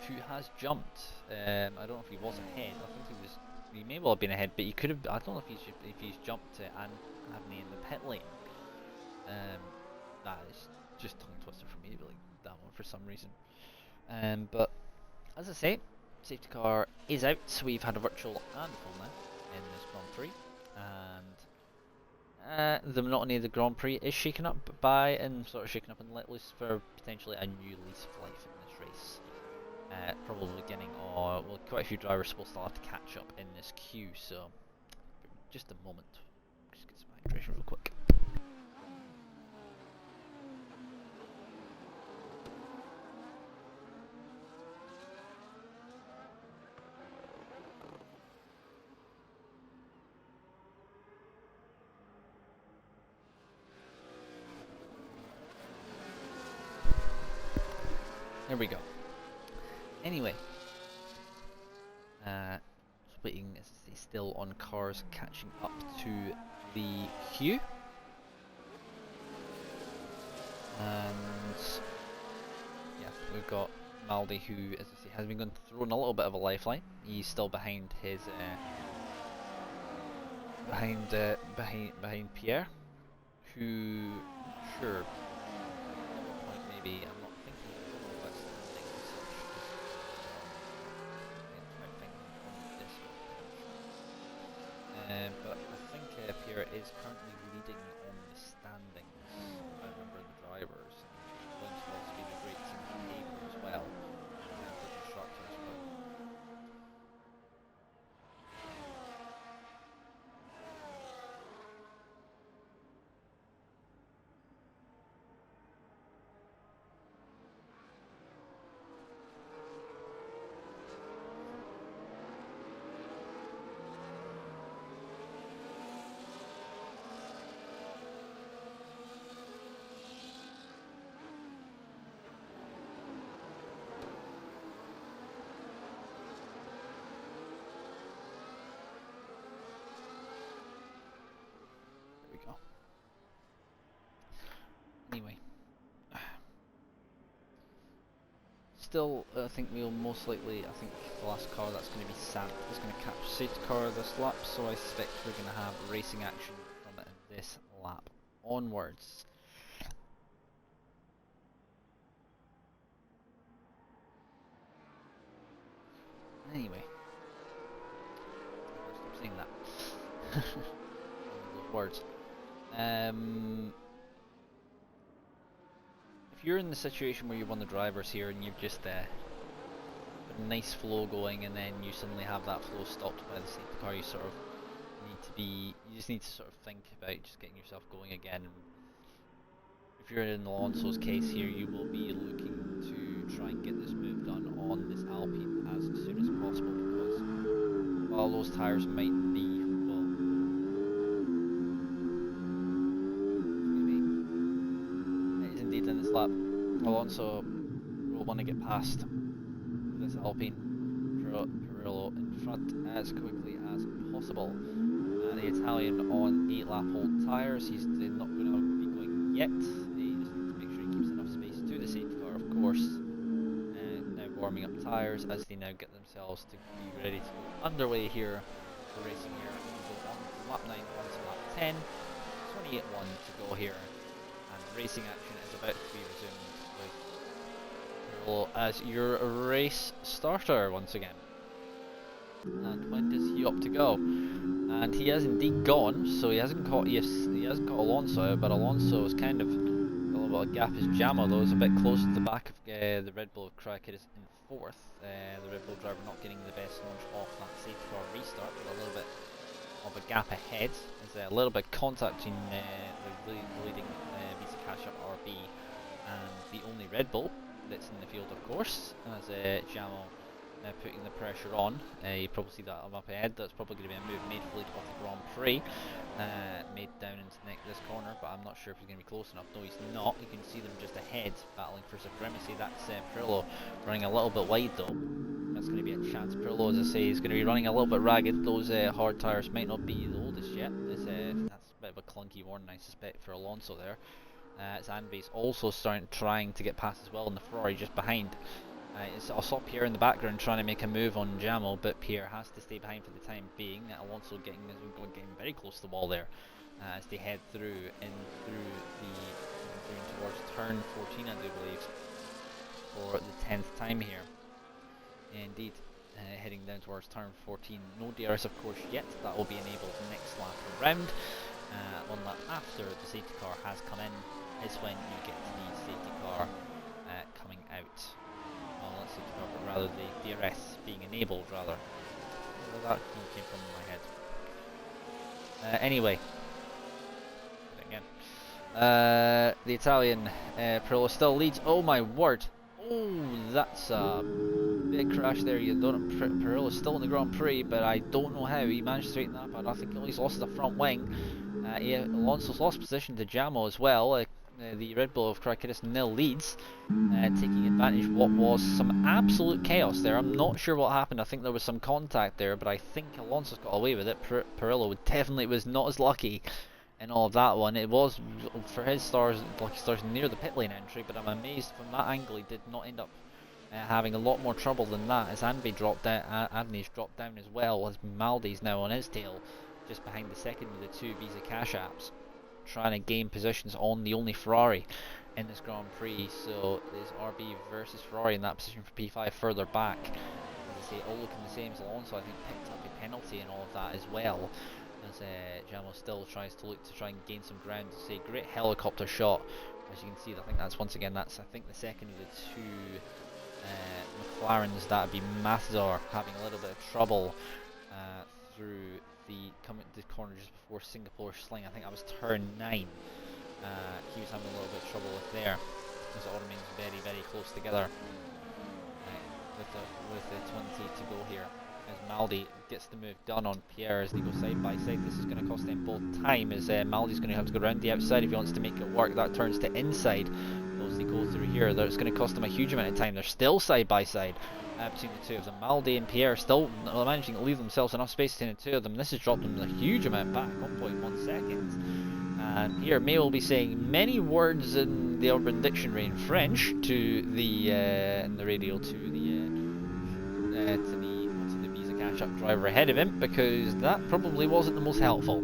who has jumped. I don't know if he was ahead. I think he may well have been ahead, but he could have. I don't know if he's jumped to Anthony in the pit lane. That is just tongue twister for me, really, that one for some reason. But as I say, safety car is out, so we've had a virtual and full now in this Grand Prix, and the monotony of the Grand Prix is shaken up and let loose for potentially a new lease of life in this race. Probably beginning, quite a few drivers will still have to catch up in this queue, so just a moment. Just get some hydration real quick. There we go. Anyway, waiting, as I say, still on cars catching up to the queue, and yeah, we've got Maldi, who, as I say, has been thrown a little bit of a lifeline. He's still behind his behind Pierre, who, I'm not sure, at what point maybe, I'm not thinking, I don't know if that's standing as such, but I think Pierre is currently leading on the standings. I remember the drivers. Going to also be the great team paper as well, for constructors. Anyway, still, I think we'll most likely, I think the last car that's going to be sat is going to catch safety car this lap, so I suspect we're going to have racing action from this lap onwards. Anyway, stop saying that. Those words. If you're in the situation where you're one of the drivers here and you've just got a nice flow going, and then you suddenly have that flow stopped by the safety car, you sort of you just need to sort of think about just getting yourself going again. If you're in Alonso's case here, you will be looking to try and get this move done on this Alpine as soon as possible, because while those tyres might be, well, it is indeed in this lap, Alonso will want to get past this Alpine Perillo in front as quickly as possible. The Italian on 8-lap old tyres, he's not going to be going yet. He just needs to make sure he keeps enough space to the safety car, of course. And now warming up tyres as they now get themselves to be ready to go underway here for racing here. We go on from lap 9 on to lap 10. 28.1 to go here, and racing action is about to be resumed with Perillo as your race starter once again. And when does he opt to go? And he has indeed gone, so he hasn't caught Alonso, but Alonso is kind of a little bit of a gap. His Jamo though is a bit close to the back of the Red Bull. Crackhead is in 4th. The Red Bull driver not getting the best launch off that safety car restart, with a little bit of a gap ahead. There's a little bit of contact between the leading Visa Cash Up RB and the only Red Bull that's in the field, of course, as Jamo now putting the pressure on. You probably see that up ahead. That's probably going to be a move made for lead off the Grand Prix, made down into this corner, but I'm not sure if he's going to be close enough. No, he's not. You can see them just ahead, battling for supremacy. That's Perillo running a little bit wide though, that's going to be a chance. Pirlo, as I say, is going to be running a little bit ragged. Those hard tyres might not be the oldest yet. That's a bit of a clunky warning, I suspect, for Alonso there. Zanvi's also trying to get past as well in the Ferrari just behind. I saw Pierre in the background trying to make a move on Jamal, but Pierre has to stay behind for the time being. Alonso getting very close to the wall there as they head through towards turn 14, I do believe, for the 10th time here. Indeed, heading down towards turn 14. No DRS, of course, yet. That will be enabled next lap around. One lap after the safety car has come in is when you get to the safety car coming out. Well, not safety car, but rather the DRS being enabled, rather. That came from my head. Anyway. Again. The Italian Pirlo still leads. Oh my word! Oh, that's a big crash there. You don't. Pirlo's still in the Grand Prix, but I don't know how he managed to straighten that up. I think he's lost the front wing. Alonso's lost position to Jamo as well. The Red Bull of Krakidis nil leads, taking advantage of what was some absolute chaos there. I'm not sure what happened. I think there was some contact there, but I think Alonso's got away with it. Pirillo definitely was not as lucky in all of that one. It was, for his lucky stars near the pit lane entry, but I'm amazed from that angle he did not end up having a lot more trouble than that, as Anvi dropped down. Adney's dropped down as well, as Maldi's now on his tail, just behind the second of the two Visa Cash apps, trying to gain positions on the only Ferrari in this Grand Prix. So there's RB versus Ferrari in that position for P5 further back. As I say, all looking the same as Alonso. I think picked up a penalty and all of that as well, as Jamo still tries to look to try and gain some ground. To say, great helicopter shot, as you can see. I think that's once again, that's I think the second of the two McLarens. That would be Matador having a little bit of trouble through the corner just before Singapore Sling. I think that was turn 9. He was having a little bit of trouble with there, as it all remains very, very close together with the 20 to go here, as Maldi gets the move done on Pierre as they go side by side. This is going to cost them both time, as Maldi's going to have to go around the outside if he wants to make it work. That turns to inside as they go through here. It's going to cost them a huge amount of time. They're still side by side between the two of them. Maldi and Pierre still managing to leave themselves enough space between the two of them. This has dropped them a huge amount back, 1.1 seconds. And here May will be saying many words in the Urban Dictionary in French to the in the radio to the Visa Cash Up driver ahead of him, because that probably wasn't the most helpful.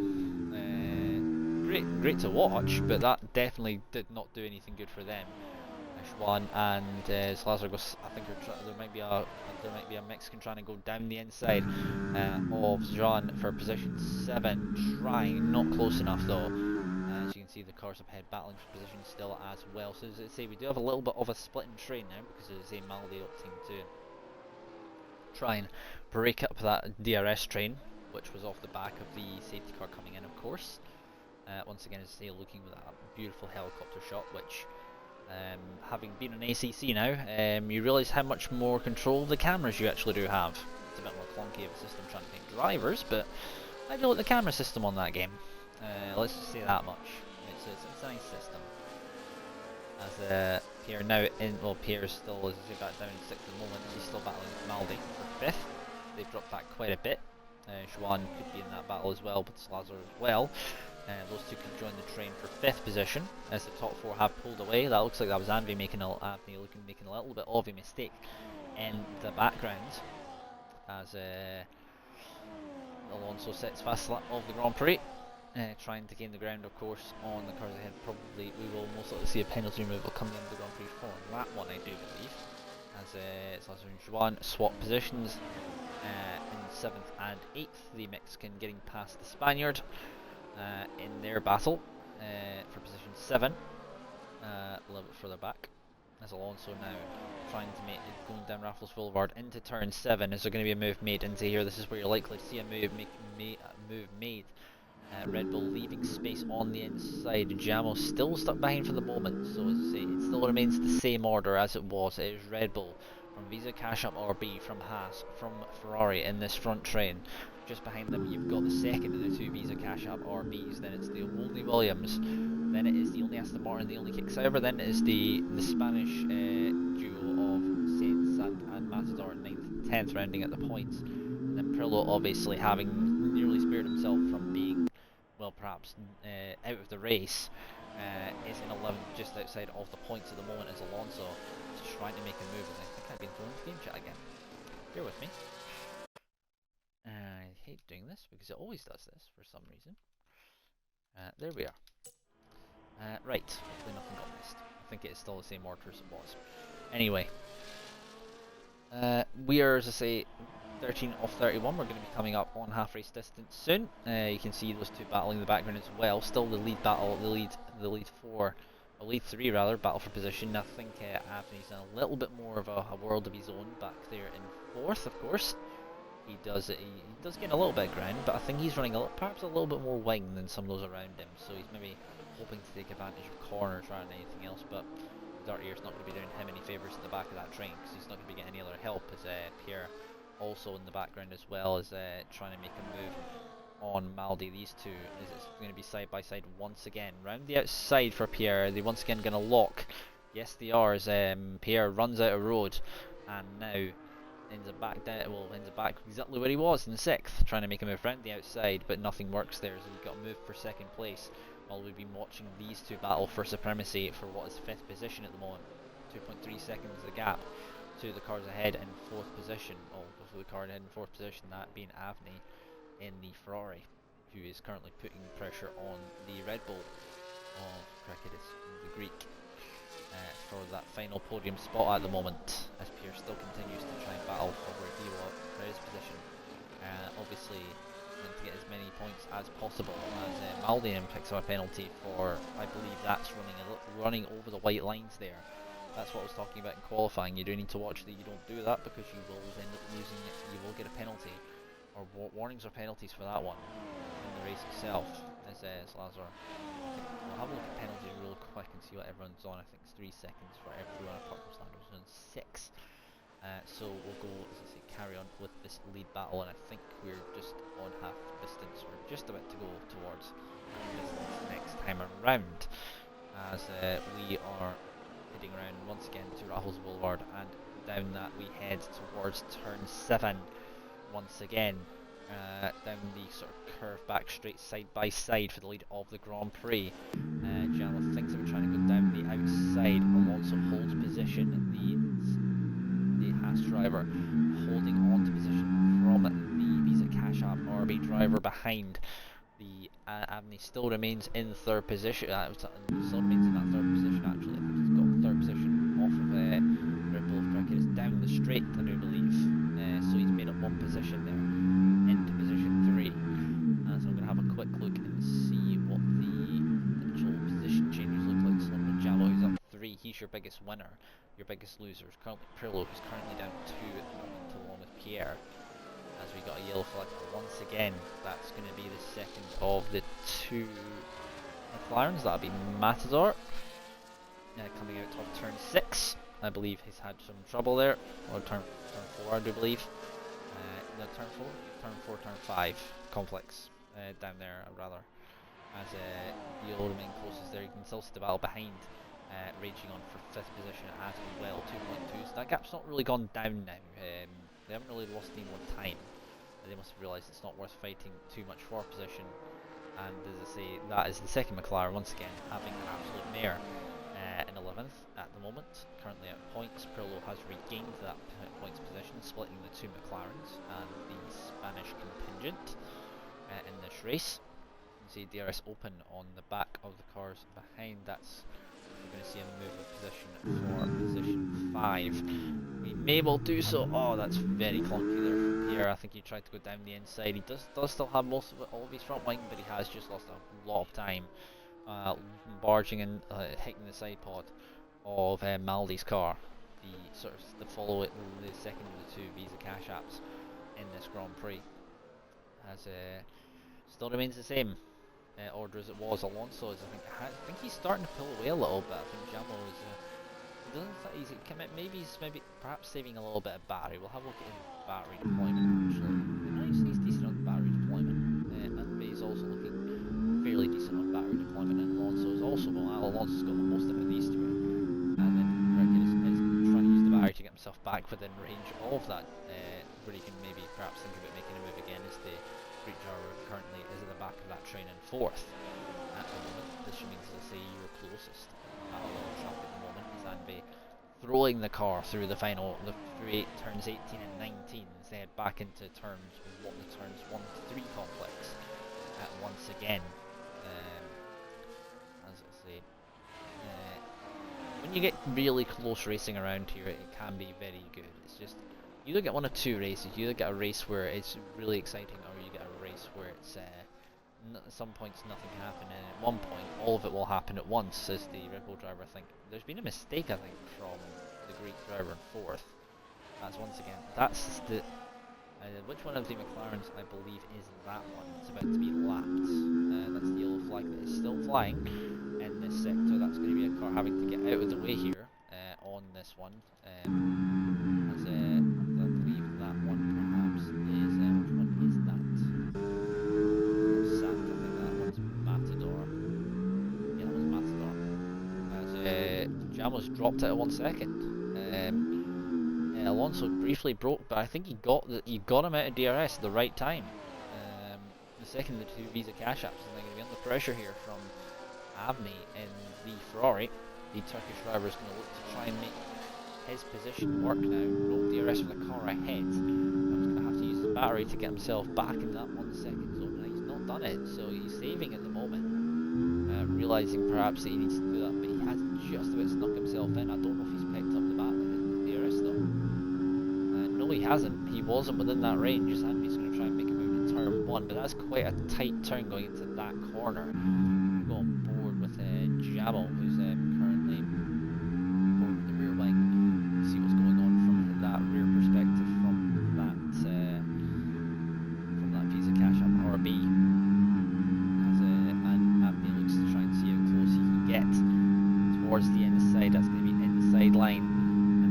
Great to watch, but that definitely did not do anything good for them. Schwan and Slazargos, I think there might be a Mexican trying to go down the inside of Jean for position 7, trying, not close enough though. As you can see, the cars up ahead battling for position still as well. So as I say, we do have a little bit of a split in train now, because as I say, Maldi opting to try and break up that DRS train, which was off the back of the safety car coming in, of course. Once again, as I say, looking with that beautiful helicopter shot, which having been an ACC now, you realise how much more control of the cameras you actually do have. It's a bit more clunky of a system trying to pick drivers, but I do like the camera system on that game. Let's just say that much. It's a nice system. As Pierre now Pierre's still, as I say, back down in 6th at the moment. He's still battling with Maldi for 5th. They've dropped back quite a bit. Schwan could be in that battle as well, but Slazar as well. Those two can join the train for 5th position, as the top 4 have pulled away. That looks like that was Anvi making a little bit of a mistake in the background, as Alonso sets fast lap of the Grand Prix, trying to gain the ground, of course, on the cars ahead. Probably we will most likely see a penalty removal coming into the Grand Prix for that one, I do believe, as Slazar and Schwan swap positions in 7th and 8th. The Mexican getting past the Spaniard in their battle for position 7, a little bit further back, as Alonso now trying to make it, going down Raffles Boulevard into turn 7. Is there going to be a move made into here? This is where you're likely to see a move made. Red Bull leaving space on the inside. Jamo still stuck behind for the moment, so as I say, it still remains the same order as it was. It is Red Bull from Visa Cash Up RB, from Haas, from Ferrari in this front train. Just behind them you've got the second of the two Visa Cash Up RBs, then it's the only Williams, then it is the only Aston Martin, the only Kick Sauber, then it is the Spanish duo of Sainz and Matador in 9th and 10th, rounding at the points. And then Pirlo, obviously having nearly spared himself from being, well, perhaps out of the race, is in 11th, just outside of the points at the moment, as Alonso is trying to make a move. And I think I've been thrown into game chat again. Bear with me. I hate doing this because it always does this for some reason. There we are. Right, hopefully nothing got missed. I think it is still the same order as it was. Anyway, we are, as I say, 13 off 31. We're going to be coming up on half race distance soon. You can see those two battling in the background as well. Still the lead battle, the lead three rather, battle for position. I think Avni's done a little bit more of a world of his own back there in 4th, of course. He does gain a little bit of ground, but I think he's running perhaps a little bit more wing than some of those around him. So he's maybe hoping to take advantage of corners rather than anything else. But Dartier's not going to be doing him any favours at the back of that train, because he's not going to be getting any other help, as Pierre also in the background as well as trying to make a move on Maldi. These two is it's going to be side by side once again. Round the outside for Pierre. They once again going to lock. Yes, they are, as Pierre runs out of road and now ends up back exactly where he was in 6th, trying to make a move round the outside, but nothing works there, so we've got a move for 2nd place, while we've been watching these two battle for supremacy for what is 5th position at the moment. 2.3 seconds the gap to the cars ahead in 4th position, before the car ahead in 4th position, that being Avni in the Ferrari, who is currently putting pressure on the Red Bull of Cricketis, the Greek. For that final podium spot at the moment, as Pierre still continues to try and battle for where he was, for his position. Obviously, want to get as many points as possible, as Maldian picks up a penalty for, I believe that's running over the white lines there. That's what I was talking about in qualifying. You do need to watch that you don't do that, because you will end up losing it. You will get a penalty, or warnings or penalties for that one in the race itself. As Lazar, I think we'll have a look at penalties real quick and see what everyone's on. I think it's 3 seconds for everyone apart from Slanders on 6. So we'll go, as I say, carry on with this lead battle, and I think we're just on half distance. We're just about to go towards half distance next time around, as we are heading around once again to Raffles Boulevard, and down that we head towards turn 7 once again. Down the sort of curve back straight side by side for the lead of the Grand Prix. Gianlo thinks that we're trying to go down the outside. Alonso holds position. The Haas driver holding on to position from the Visa Cash App RB driver behind. The Avni still remains in 3rd position. Still remains in that 3rd position actually. I think he's got 3rd position off of Red Bull of Cricket. It's down the straight, I do believe. So he's made up 1 position there. Into position 3, so I'm going to have a quick look and see what the actual position changes look like. So Jallo, who's up 3, he's your biggest winner. Your biggest loser is currently Pirlo, who's currently down 2 at the moment, along with Pierre. As we got a yellow flag once again, that's going to be the second of the 2 McLarens. That'll be Matador coming out of turn 6. I believe he's had some trouble there, or turn 4, I do believe. No, turn 4, turn 5 complex down there rather, as the old main closest there. You can still see the battle behind, raging on for 5th position as well, 2.2, so that gap's not really gone down now. They haven't really lost any more time. They must have realised it's not worth fighting too much for position, and as I say, that is the second McLaren once again having an absolute mare. In 11th at the moment, currently at points. Pirlo has regained that points position, splitting the 2 McLarens and the Spanish contingent in this race. You see DRS open on the back of the cars behind. That's, we're going to see a move of position for position 5. We may well do so. Oh, that's very clunky there from Pierre. I think he tried to go down the inside. He does still have most of it, all of his front wing, but he has just lost a lot of time. Barging and hitting the side pod of Maldi's car, the sort of the second of the 2 Visa Cash Apps in this Grand Prix, as still remains the same order as it was. Alonso is, I think he's starting to pull away a little bit. I think Jamo is maybe he's perhaps saving a little bit of battery. We'll have a look at his battery deployment actually. He's decent on battery deployment, and he's also looking fairly decent on battery deployment, and Alonso is also, well, Alonso's got the most of these 3, and then Cricket is trying to use the battery to get himself back within range of that, where he can maybe perhaps think about making a move again, as the Greek driver currently is at the back of that train in 4th at the moment. This means, as I say, you're closest at a long track at the moment. Is Anby throwing the car through the through turns 18 and 19 as they head back into turns 1 to 3 complex once again. As I say, when you get really close racing around here, it can be very good. It's just, you either get one of two races. You either get a race where it's really exciting, or you get a race where it's at some points nothing can happen, and at one point all of it will happen at once, says the Red Bull driver. I think there's been a mistake, I think, from the Greek driver in 4th. That's the which one of the McLarens, I believe, is that one? It's about to be lapped. That's the yellow flag that is still flying in this sector. That's going to be a car having to get out of the way here on this one. As I believe that one perhaps is, which one is that? Sat, I think that one's Matador. Yeah, that was Matador. As Jamo's dropped it at 1 second. Alonso briefly broke, but I think he got him out of DRS at the right time. The second the two Visa cash apps, and they're going to be under pressure here from Avni in the Ferrari. The Turkish driver is going to look to try and make his position work now. Roll DRS with the car ahead. He's going to have to use the battery to get himself back in that 1 second zone. Now, he's not done it, so he's saving at the moment, realising perhaps that he needs to do that, but he has just about snuck himself in. I don't know if he's picked up the DRS though. No, he hasn't. He wasn't within that range. He's going to try and make a move in turn 1, but that's quite a tight turn going into that corner. We'll go on board with Jamo, who's currently board with the rear wing. See what's going on from that rear perspective from that Visa cash up RB. And Abney looks to try and see how close he can get towards the inside. That's going to be inside line.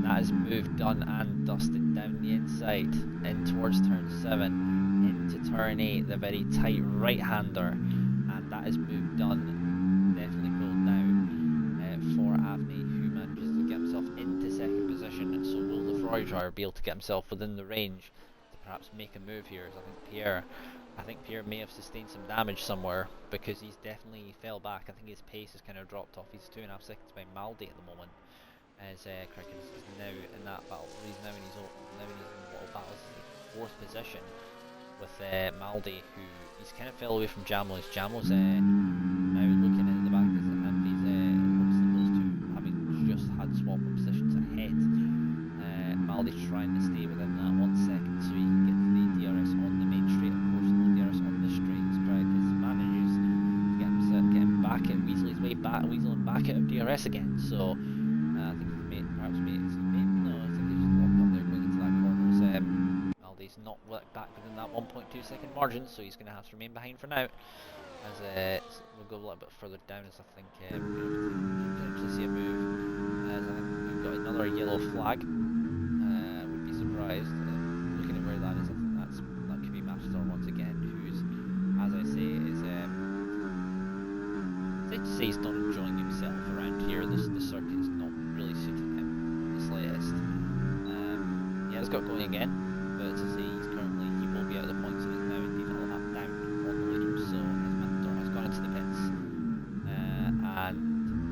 That is moved, done and dusted down the inside, in towards turn 7, into turn 8, the very tight right-hander, and that is moved, done, definitely pulled now for Avni, who manages to get himself into second position. So will the Ferrari driver be able to get himself within the range to perhaps make a move here? As I think Pierre may have sustained some damage somewhere, because he's definitely fell back. I think his pace has kind of dropped off. He's 2.5 seconds behind Maldi at the moment. As Kraken is now in that battle. He's now in his little battle. This is the 4th position with Maldi, who he's kind of fell away from Jamo. Jamo's now looking into the back, and he's obviously those two having just had swapped positions ahead. Maldi's trying to stay within that 1 second so he can get the DRS on the main straight. Of course, no DRS on this straight. As Kraken manages to get him back and weasel his way back, weaseling back out of DRS again. So. I think he's locked up there going into that corner. Maldi's not back within that 1.2 second margin, so he's going to have to remain behind for now. As we'll go a little bit further down, as I think we're going to see a move. As I think we've got another yellow flag. Would be surprised. Looking at where that is, I think that could be Matador once again, who's, as I say, is safe to say he's not enjoying himself around here. The circuit is not really suiting him in the slightest. He has got going again, but as I say, he will be out of the points, and is now indeed a lap down on the leader. So his Matador has gone into the pits, and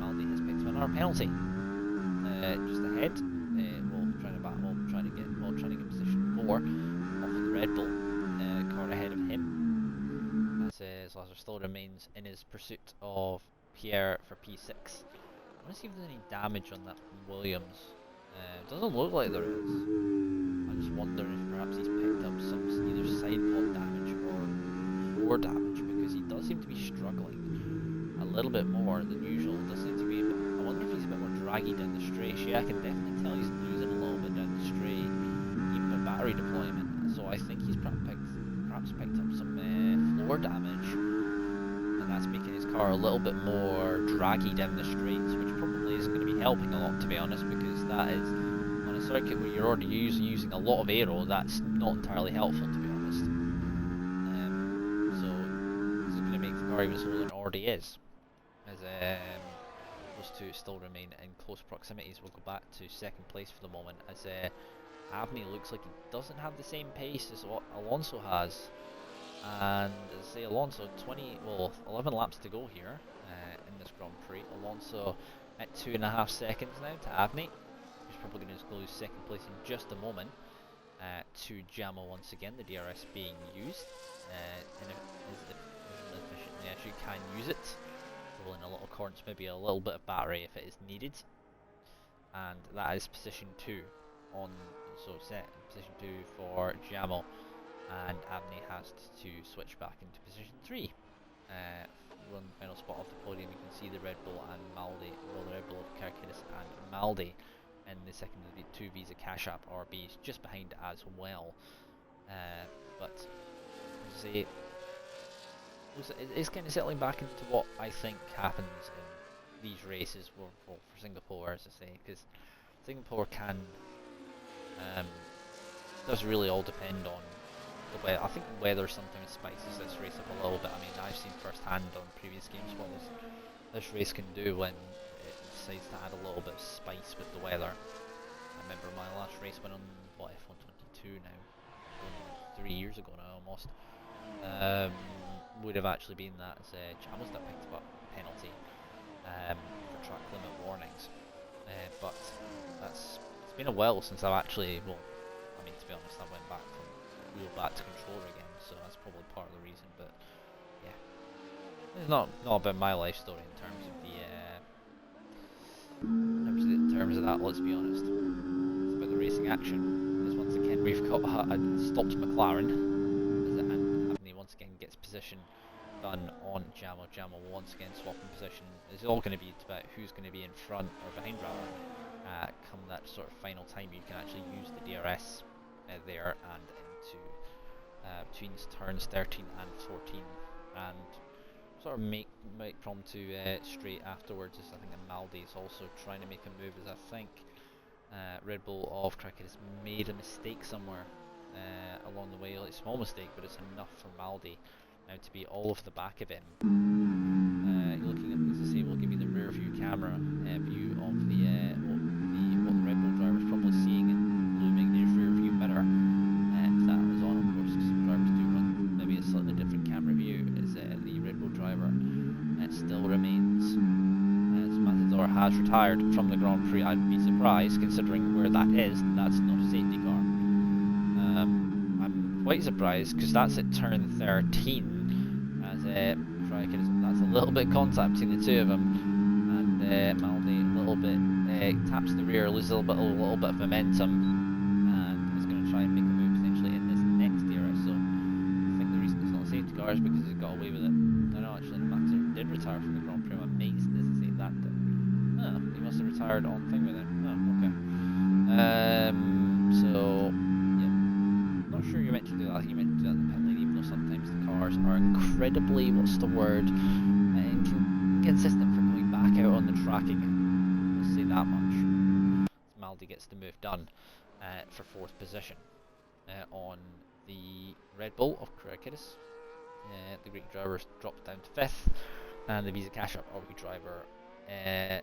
Maldi has picked up another penalty. Just ahead, trying to get position 4 off the Red Bull car ahead of him. As Lazar still remains in his pursuit of Pierre for P6. I want to see if there's any damage on that Williams. Doesn't look like there is. I'm just wondering if perhaps he's picked up some either side pod damage or floor damage, because he does seem to be struggling a little bit more than usual. Does seem to be a bit, I wonder if he's a bit more draggy down the straight. Yeah, I can definitely tell he's losing a little bit down the straight, even with battery deployment. So I think he's perhaps picked up some floor damage, and that's making his car a little bit more draggy down the straights, which probably isn't going to be helping a lot, to be honest, because that is on a circuit where you're already using a lot of aero. That's not entirely helpful, to be honest. So this is going to make the car even slower than it already is. As we'll those two still remain in close proximities. We'll go back to second place for the moment, as Avni looks like he doesn't have the same pace as what Alonso has. And as I say, Alonso, 11 laps to go here in this Grand Prix. Alonso at 2.5 seconds now to Avni, who's probably going to lose second place in just a moment to Jamo once again. The DRS being used as efficiently as you can use it. Rolling a little corners, maybe a little bit of battery if it is needed. And that is position 2 on, so set in position 2 for Jamo. And Avni has to switch back into position 3. Run final spot of the podium. You can see the Red Bull and Maldi, well, the Red Bull of Kirkidis and Maldi in the second of the two Visa Cash App RBs, just behind as well. But as I say, it's kind of settling back into what I think happens in these races for Singapore, as I say, because Singapore does really all depend on the weather. I think the weather sometimes spices this race up a little bit. I mean, I've seen firsthand on previous games what this race can do when it decides to add a little bit of spice with the weather. I remember my last race went on, what, F122 now, going 3 years ago now almost. Would have actually been that as Chamos that picked up a penalty for track limit warnings. But it's been a while since I've actually, well, I mean, to be honest, I went from wheel back to controller again, so that's probably part of the reason. But yeah, it's not about my life story in terms of that. Let's be honest, it's about the racing action. As once again we've got a stopped McLaren, and Avni once again gets position done on Jamo. Jamo once again swapping position. It's all going to be about who's going to be in front or behind rather. Come that sort of final time, you can actually use the DRS there and into between turns 13 and 14, and sort of make prom to straight afterwards. As I think Amaldi is also trying to make a move, as I think Red Bull of Cricket has made a mistake somewhere along the way. Like, small mistake, but it's enough for Maldi now to be all over the back of him. You're looking at, as I say, we'll give you the rear view camera view of what the Red Bull driver is probably seeing and looming in his rear view mirror. If that was on, of course, because drivers do run maybe a slightly different camera view. Is the Red Bull driver still remains, as Matador has retired from the Grand Prix. I'd be surprised, considering where that is. That's not a safety car. I'm quite surprised, because that's at turn 13. As that's a little bit of contact between the two of them, and Maldi a little bit taps the rear, loses a little bit of momentum, and is going to try and make a move potentially in this next DRS. So I think the reason it's not a safety car is because he's got away with it. I know actually Max did retire from the Grand Prix. My mate doesn't say that. Oh, he must have retired on thing with it. Oh, okay. So yeah, not sure you're meant to do that. You're meant to do that in the pit lane, even though sometimes the cars are incredibly, inconsistent for coming back out on the track again. Let's say that much. Maldi gets the move done for 4th position on the Red Bull of Krakidis. The Greek drivers dropped down to 5th, and the Visa Cash App RB driver,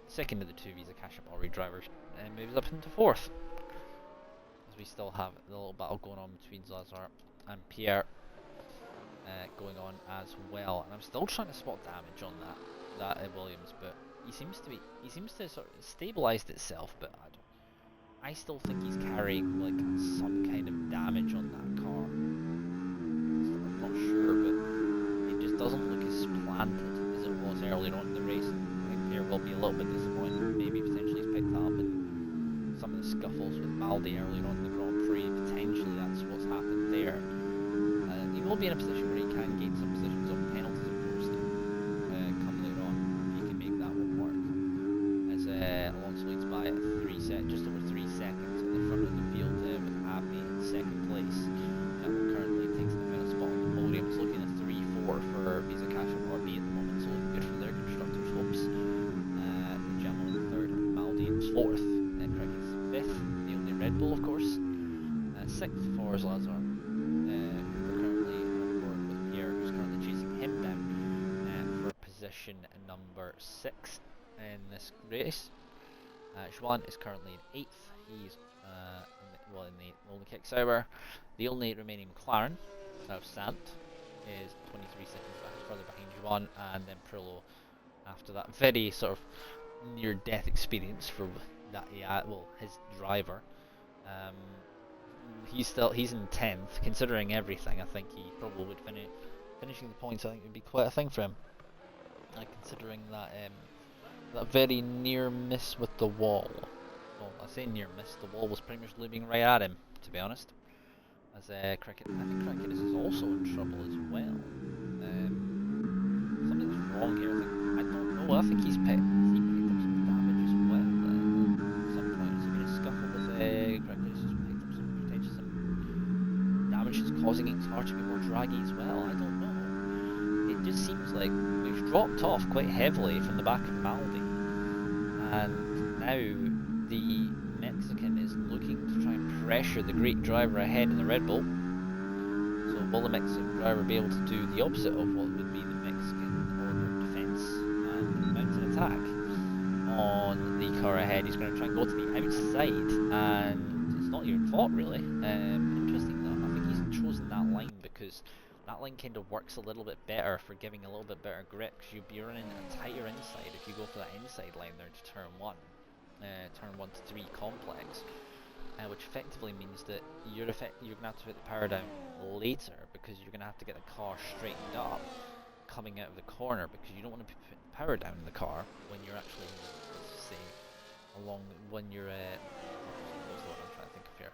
second of the two Visa Cash App RB drivers, moves up into 4th. As we still have the little battle going on between Zazar and Pierre going on as well, and I'm still trying to spot damage on that Williams, but he seems to sort of stabilised itself, but I still think he's carrying like some kind of damage on that car. So I'm not sure, but it just doesn't look as planted as it was earlier on in the race. I think Pierre will be a little bit disappointed. Maybe potentially he's picked that up in some of the scuffles with Maldi earlier on in the Grand Prix. Potentially that's what's happened there. He will be in a position where he can gain some positions on penalties, of course, come later on. He can make that one work. As Alonso leads by at just over 3 seconds in the front of the field with Avni in 2nd place. Currently takes the final spot on the podium. It's looking at 3-4 for Visa Cash App RB at the moment, so looking good for their constructors' hopes. Jamo in 3rd, Maldi in 4th, Cricket's 5th, the only Red Bull, of course. 6th for Lazar. Chasing him down for position number 6. in this race. Juan is currently in 8th. He's in the only kick sour. The only remaining McLaren of Sant is 23 seconds further behind Juan, and then Prillo after that very sort of near-death experience for that his driver. He's in 10th, considering everything. I think he probably would finishing the points. I think would be quite a thing for him. Considering that very near miss with the wall. Well, I say near miss. The wall was pretty much looming right at him, to be honest. As Cricket, I think Cricket is also in trouble as well. Something's wrong here. I don't know. I think he picked up some damage as well. At some point, has he been a scuffle with Cricket? He's just picked up some damage that's causing his car to be more draggy as well. I don't know. It just seems like we've dropped off quite heavily from the back of Maldi, and now the Mexican is looking to try and pressure the Greek driver ahead in the Red Bull. So will the Mexican driver be able to do the opposite of what would be the Mexican order defence and mount an attack on the car ahead? He's going to try and go to the outside, and it's not your fault really. Interesting though, I think he's chosen that line because that line kind of works a little bit better for giving a little bit better grip, because you'd be running a tighter inside if you go for that inside line there to turn 1 to 3 complex, which effectively means that you're going to have to put the power down later, because you're going to have to get the car straightened up coming out of the corner, because you don't want to put the power down in the car when you're actually, let's say, when you're what's the word I'm trying to think of here,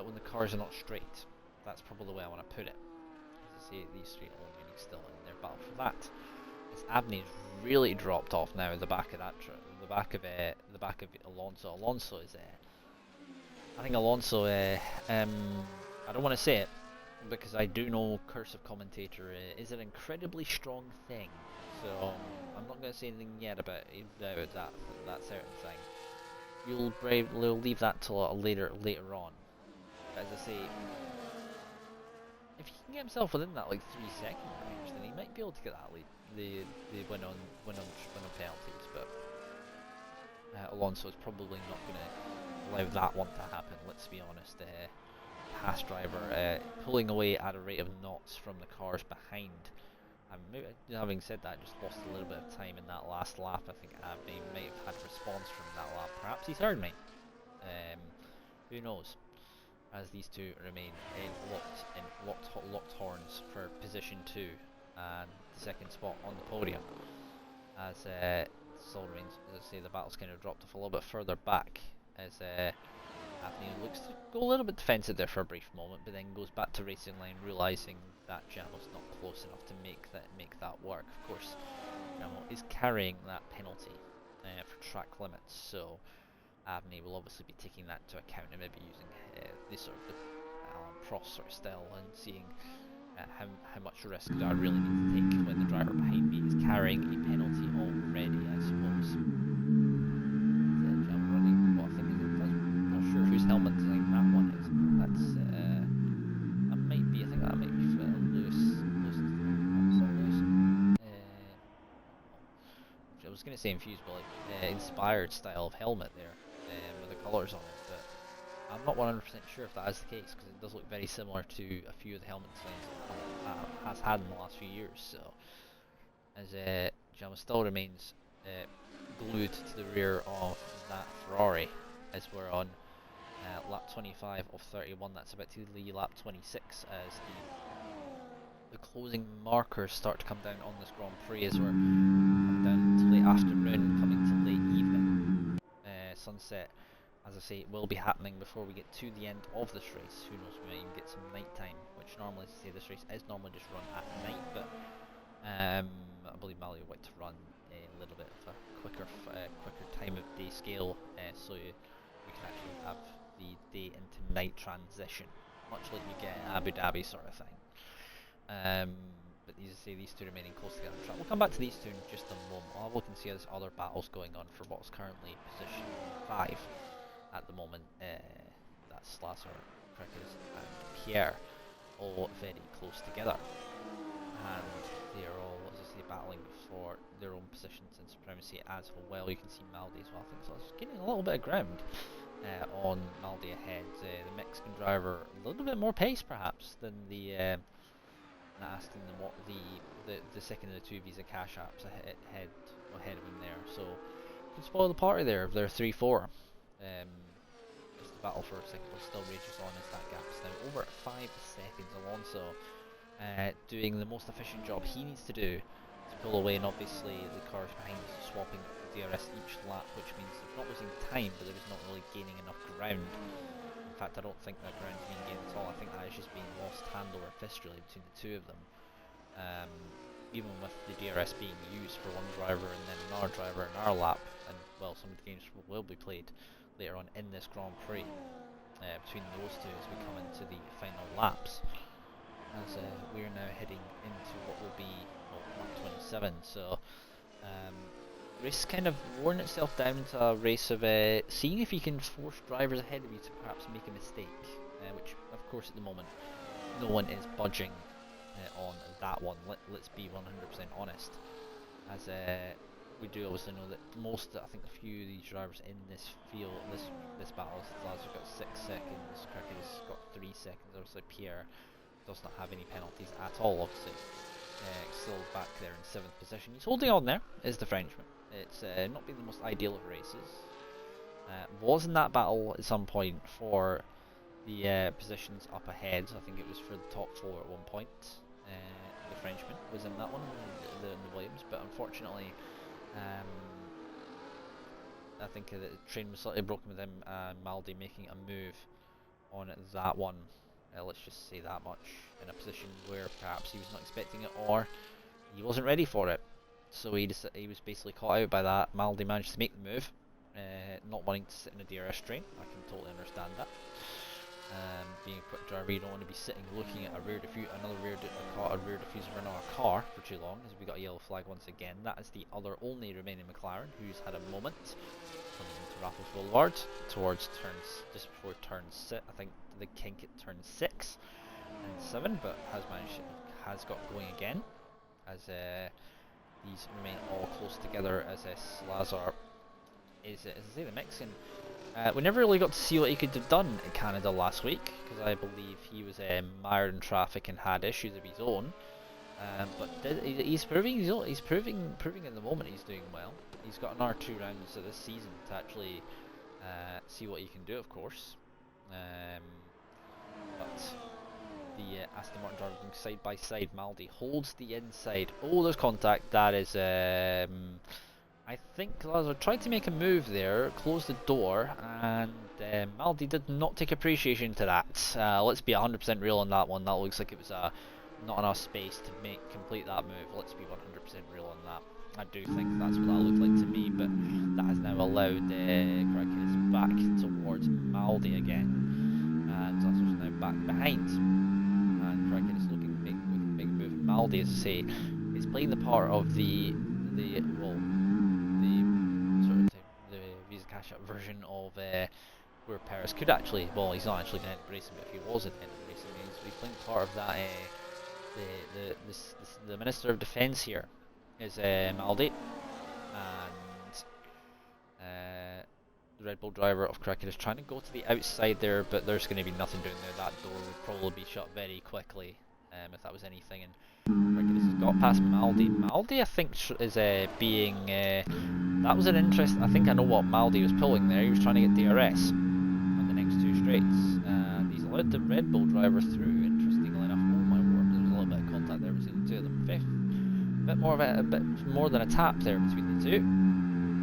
when the cars are not straight. That's probably the way I want to put it. See these three all remaining still in their battle for that. As Abney's really dropped off now at the back of that, the back of Alonso. Alonso is I think Alonso. I don't want to say it because I do know cursive commentator is an incredibly strong thing. So I'm not going to say anything yet about that certain thing. You'll leave that till later on. As I say, if he can get himself within that 3-second range, then he might be able to get that lead, the win on penalties. But Alonso is probably not going to allow that one to happen. Let's be honest. Haas driver pulling away at a rate of knots from the cars behind. Maybe, having said that, just lost a little bit of time in that last lap. I think Abney might have had a response from that lap. Perhaps he's heard me. Who knows? As these two remain locked horns for position 2 and the second spot on the podium. As still remains, as I say, the battle's kind of dropped off a little bit further back. As Abney looks to go a little bit defensive there for a brief moment, but then goes back to racing line, realising that Jamo's not close enough to make that work. Of course, Jamo is carrying that penalty for track limits, so Abney will obviously be taking that into account and maybe using this sort of the Alan Prost sort of style and seeing how much risk do I really need to take when the driver behind me is carrying a penalty already, I suppose. I'm running what I think I'm not sure whose helmet I think that one is. I think that might be Lewis. I was going to say infused, but inspired style of helmet there. With the colours on it, but I'm not 100% sure if that is the case, because it does look very similar to a few of the helmet designs that has had in the last few years. So, as Jama still remains glued to the rear of that Ferrari, as we're on lap 25 of 31. That's about to be lap 26 as the closing markers start to come down on this Grand Prix, as we're coming down to late afternoon, coming to late evening. Sunset, as I say, it will be happening before we get to the end of this race. Who knows, we might even get some night time, which normally, as I say, this race is normally just run at night, but I believe Mali would like to run a little bit of a quicker time of day scale, so we can actually have the day into night transition, much like you get in Abu Dhabi sort of thing. But as I say, these two remaining close together on track. We'll come back to these two in just a moment. I'll have a look and see there's other battles going on for what's currently position 5 at the moment. That's Slasser, Crickers and Pierre, all very close together. And they are all, as I obviously battling for their own positions and supremacy as well. You can see Maldi as well. I think so. It's gaining a little bit of ground on Maldi ahead. The Mexican driver a little bit more pace perhaps than the Aston, than what the second of the two Visa Cash apps ahead of him there. So could spoil the party there if they're 3-4. As the battle for second place still rages on as that gap is now over 5 seconds. Alonso doing the most efficient job he needs to do to pull away, and obviously the cars behind us swapping DRS each lap, which means they're not losing time, but they're just not really gaining enough ground. In fact, I don't think that ground is being gained at all. I think that is just being lost hand over fist really between the two of them. Even with the DRS being used for one driver and then another driver in our lap, and well, some of the games will be played later on in this Grand Prix between those two as we come into the final laps. As we are now heading into what will be lap 27. So race kind of worn itself down into a race of seeing if you can force drivers ahead of you to perhaps make a mistake, which of course at the moment no one is budging on that one. Let's be 100% honest, as we do obviously know that I think a few of these drivers in this field, this battle, Lazar's got 6 seconds, Cricket has got 3 seconds, obviously Pierre does not have any penalties at all, obviously. Still back there in 7th position. He's holding on there, is the Frenchman. It's not been the most ideal of races. Was in that battle at some point for the positions up ahead. I think it was for the top 4 at one point. The Frenchman was in that one, the Williams, but unfortunately I think the train was slightly broken with him and Maldi making a move on that one. Let's just say that much, in a position where perhaps he was not expecting it or he wasn't ready for it. So he was basically caught out by that. Maldi managed to make the move, not wanting to sit in a DRS train. I can totally understand that. Being a quick driver, you don't want to be sitting looking at a rear diffuser for another car for too long, as we got a yellow flag once again. That is the other only remaining McLaren who's had a moment coming into Raffles Boulevard towards just before turn 6. I think the kink at turn 6 and 7, but has got going again as these remain all close together as Salazar is, as I say, the Mexican. We never really got to see what he could have done in Canada last week, because I believe he was mired in traffic and had issues of his own. But he's proving at the moment he's doing well. He's got another 2 rounds of this season to actually see what he can do, of course. But the Aston Martin driver going side by side. Maldi holds the inside. Oh, there's contact. That is, I think Lazar tried to make a move there, close the door, and Maldi did not take appreciation to that. Let's be 100% real on that one. That looks like it was not enough space to complete that move. Let's be 100% real on that. I do think that's what that looked like to me, but that has now allowed Kraken back towards Maldi again, and Lazar's now back behind, and Kraken is looking to make a big move. Maldi, as I say, is playing the part of the Visa Cash App version of where Perez could actually, well, he's not actually going to end up racing, but if he was in the end of racing, he's playing part of that. The Minister of Defence here is Maldi, and the Red Bull driver of Cricket is trying to go to the outside there, but there's going to be nothing doing there. That door would probably be shut very quickly if that was anything. And Cricket has got past Maldi. Maldi, I think, is being. That was an interest. I think I know what Maldi was pulling there. He was trying to get DRS on the next 2 straights, and he's allowed the Red Bull driver through. Interestingly enough, oh my word, there was a little bit of contact there between the two of them. A bit more than a tap there between the two.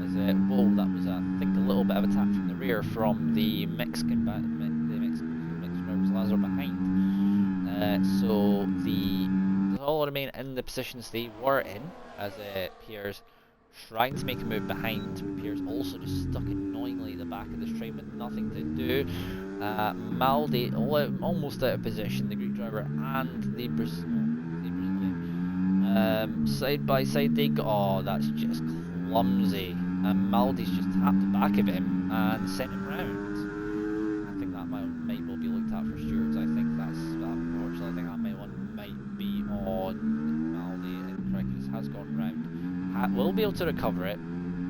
As whoa, that was I think a little bit of a tap from the rear from the Mexican driver's Lazar behind. So they all remain in the positions they were in, as Pierre's trying to make a move behind. Pierre's also just stuck annoyingly at the back of this train with nothing to do. Maldi almost out of position, the Greek driver and the Brazilian. Side by side they go. Oh, that's just clumsy. And Maldi's just tapped the back of him and sent him round. I think that might well be looked at for stewards. I think unfortunately, I think that one might be on Maldi, and Cricket has gone will be able to recover it,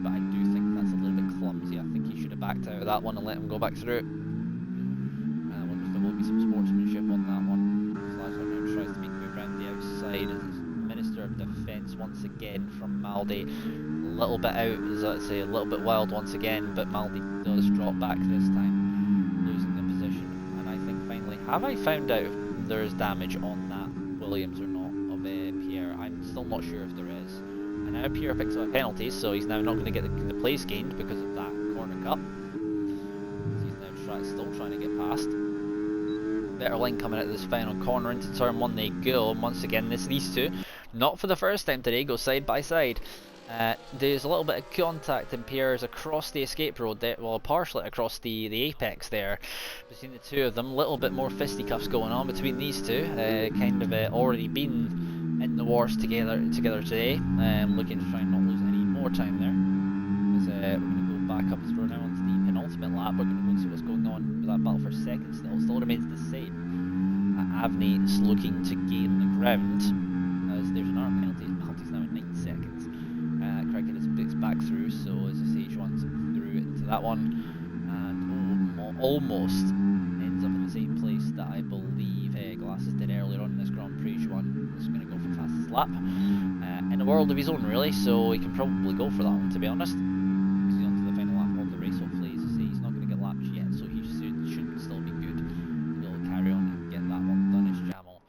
but I do think that's a little bit clumsy. I think he should have backed out of that one and let him go back through. I wonder if there will be some sportsmanship on that one. Lazar now tries to make a move around the outside as it's Minister of Defence once again from Maldi. A little bit out, as I say, a little bit wild once again, but Maldi does drop back this time, losing the position. And I think finally, have I found out if there is damage on that Williams or not of Pierre? I'm still not sure if there is. And now Pierre picks up a penalty, so he's now not going to get the place gained because of that corner cut. He's now still trying to get past. Better line coming out of this final corner into turn one they go. And once again, these two, not for the first time today, go side by side. There's a little bit of contact in Pierre's across the escape road there, well, partially across the apex there between the two of them. A little bit more fisticuffs going on between these two. Kind of already been in the wars together today. Looking to try and not lose any more time there. As we're going to go back up as we're now onto the penultimate lap. We're going to go and see what's going on with that battle for second. Still remains the same. Avni is looking to gain the ground as there's another penalty. Penalty's now in 9 seconds. Cricket is back through, so as I say, runs through into that one, and almost ends up in the same place that I believe Glasses did earlier on in this Grand Prix. Juan is going to go for fastest lap in a world of his own, really, so he can probably go for that one, to be honest. He's on to the final lap of the race, hopefully. As I say, he's not going to get lapped yet, so he should still be good to be able to carry on and get that one done. As Jamal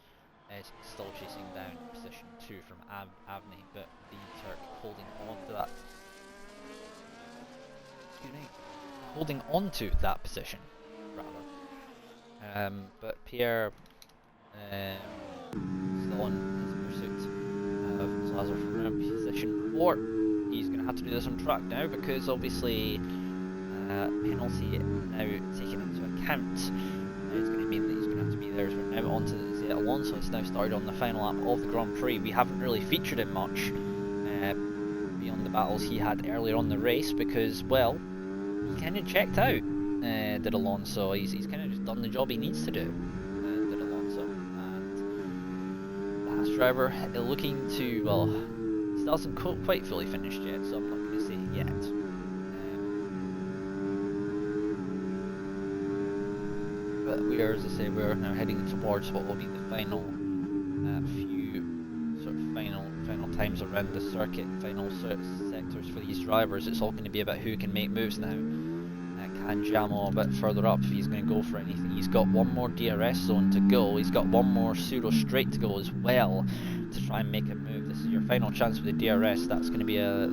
is still chasing down position 2 from Avni, but the Turk holding on to that. Excuse me. Holding on to that position, rather. But Pierre still on his pursuit of Lazar from position 4. He's going to have to do this on track now because obviously penalty now taken into account. It's going to mean that he's going to have to be there as we're now on to Alonso. It's now started on the final lap of the Grand Prix. We haven't really featured him much beyond the battles he had earlier on the race because, well, he kind of checked out, did Alonso. He's kind of just done the job he needs to do, did Alonso. And the Haas driver looking to, well, he still hasn't quite fully finished yet, so I'm not going to say yet. But we are, as I say, we're now heading towards what will be the final few sort of final times around the circuit, final sectors for these drivers. It's all going to be about who can make moves now. Can Jamal a bit further up if he's going to go for anything. He's got one more DRS zone to go. He's got one more pseudo straight to go as well to try and make a move. This is your final chance with the DRS. That's going to be I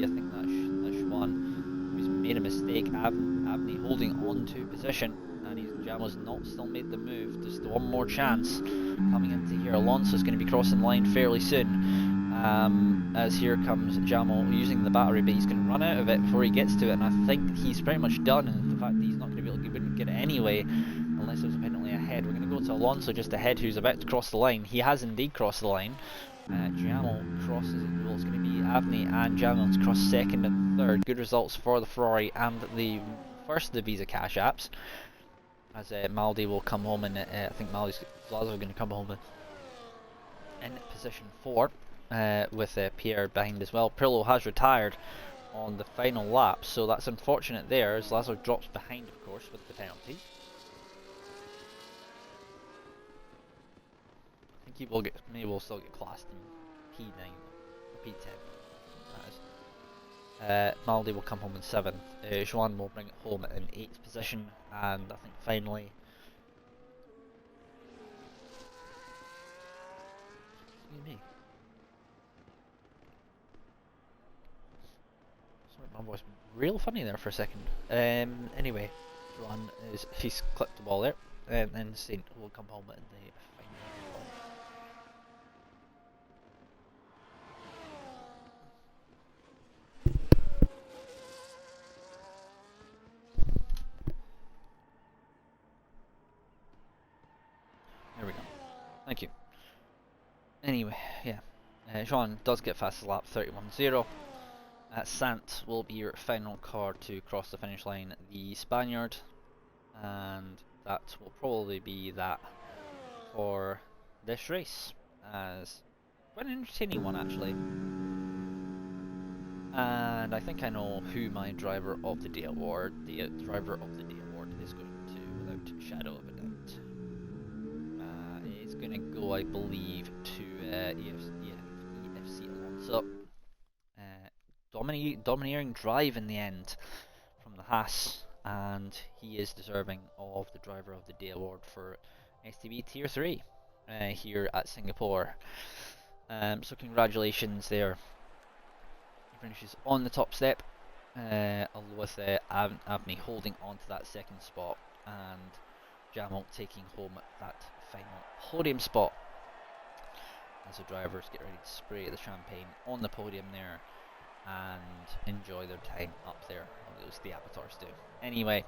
think that's one who's made a mistake. Avni holding on to position. Jamal's not still made the move. Just one more chance coming into here. Alonso's going to be crossing the line fairly soon. As here comes Jamal using the battery, but he's going to run out of it before he gets to it. And I think he's pretty much done. And the fact that he's not going to be able to, he wouldn't get it anyway unless there was a penalty ahead. We're going to go to Alonso just ahead, who's about to cross the line. He has indeed crossed the line. Jamal crosses it. Well, it's going to be Avni and Jamal to cross second and third. Good results for the Ferrari and the first of the Visa Cash apps. As Maldi will come home, and I think Lazar going to come home in position 4 with Pierre behind as well. Pirlo has retired on the final lap, so that's unfortunate there as Lazar drops behind, of course, with the penalty. I think he will still get classed in P9 or P10. Maldi will come home in 7th. Joan will bring it home in 8th position, and I think finally, excuse me, sorry, my voice went real funny there for a second. Anyway, Joan he's clipped the ball there, and then Saint will come home in the final. There we go. Thank you. Anyway, yeah. Jean does get fastest lap, 31.0. Sant will be your final car to cross the finish line, the Spaniard. And that will probably be that for this race. As quite an entertaining one, actually. And I think I know who my driver of the day award, the driver of the day award is going to, without shadow of a doubt. It's going to go, I believe, to EFC Alonso. Domineering drive in the end from the Haas, and he is deserving of the driver of the day award for STB Tier 3 here at Singapore. So congratulations there. He finishes on the top step, with Avni holding on to that second spot, and Jamal taking home that final podium spot. As the drivers get ready to spray the champagne on the podium there and enjoy their time up there, or at least the avatars do. Anyway,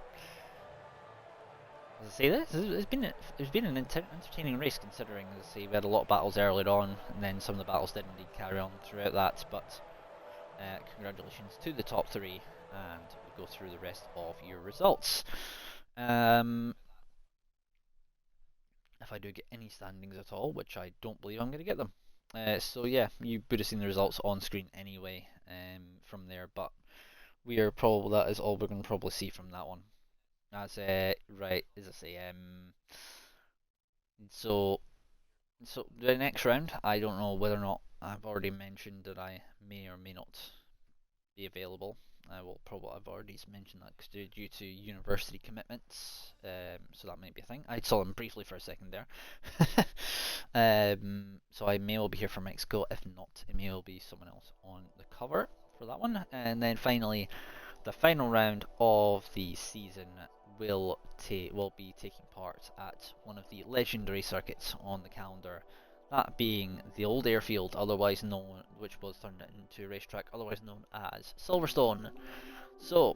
as I say, it's been an entertaining race, considering, as I say, we had a lot of battles earlier on, and then some of the battles did indeed carry on throughout that. But congratulations to the top three, and we'll go through the rest of your results. If I do get any standings at all, which I don't believe I'm going to get them. So yeah, you would have seen the results on screen anyway from there, but that is all we're going to probably see from that one. Right, as I say, so the next round, I don't know whether or not I've already mentioned that I may or may not be available. I've already mentioned that because due to university commitments, so that might be a thing. I saw them briefly for a second there. So I may well be here for Mexico. If not, it may well be someone else on the cover for that one. And then finally, the final round of the season will be taking part at one of the legendary circuits on the calendar. That being the old airfield, otherwise known, which was turned into a racetrack, otherwise known as Silverstone. So,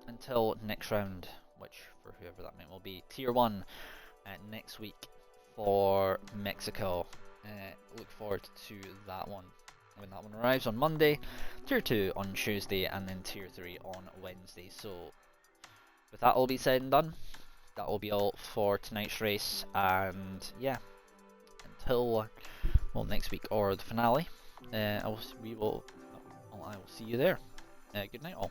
until next round, which for whoever that might well be, Tier 1 next week for Mexico. Look forward to that one. When that one arrives on Monday, Tier 2 on Tuesday, and then Tier 3 on Wednesday. So, with that all be said and done, that will be all for tonight's race, and yeah. Until next week or the finale, I will see you there. Good night all.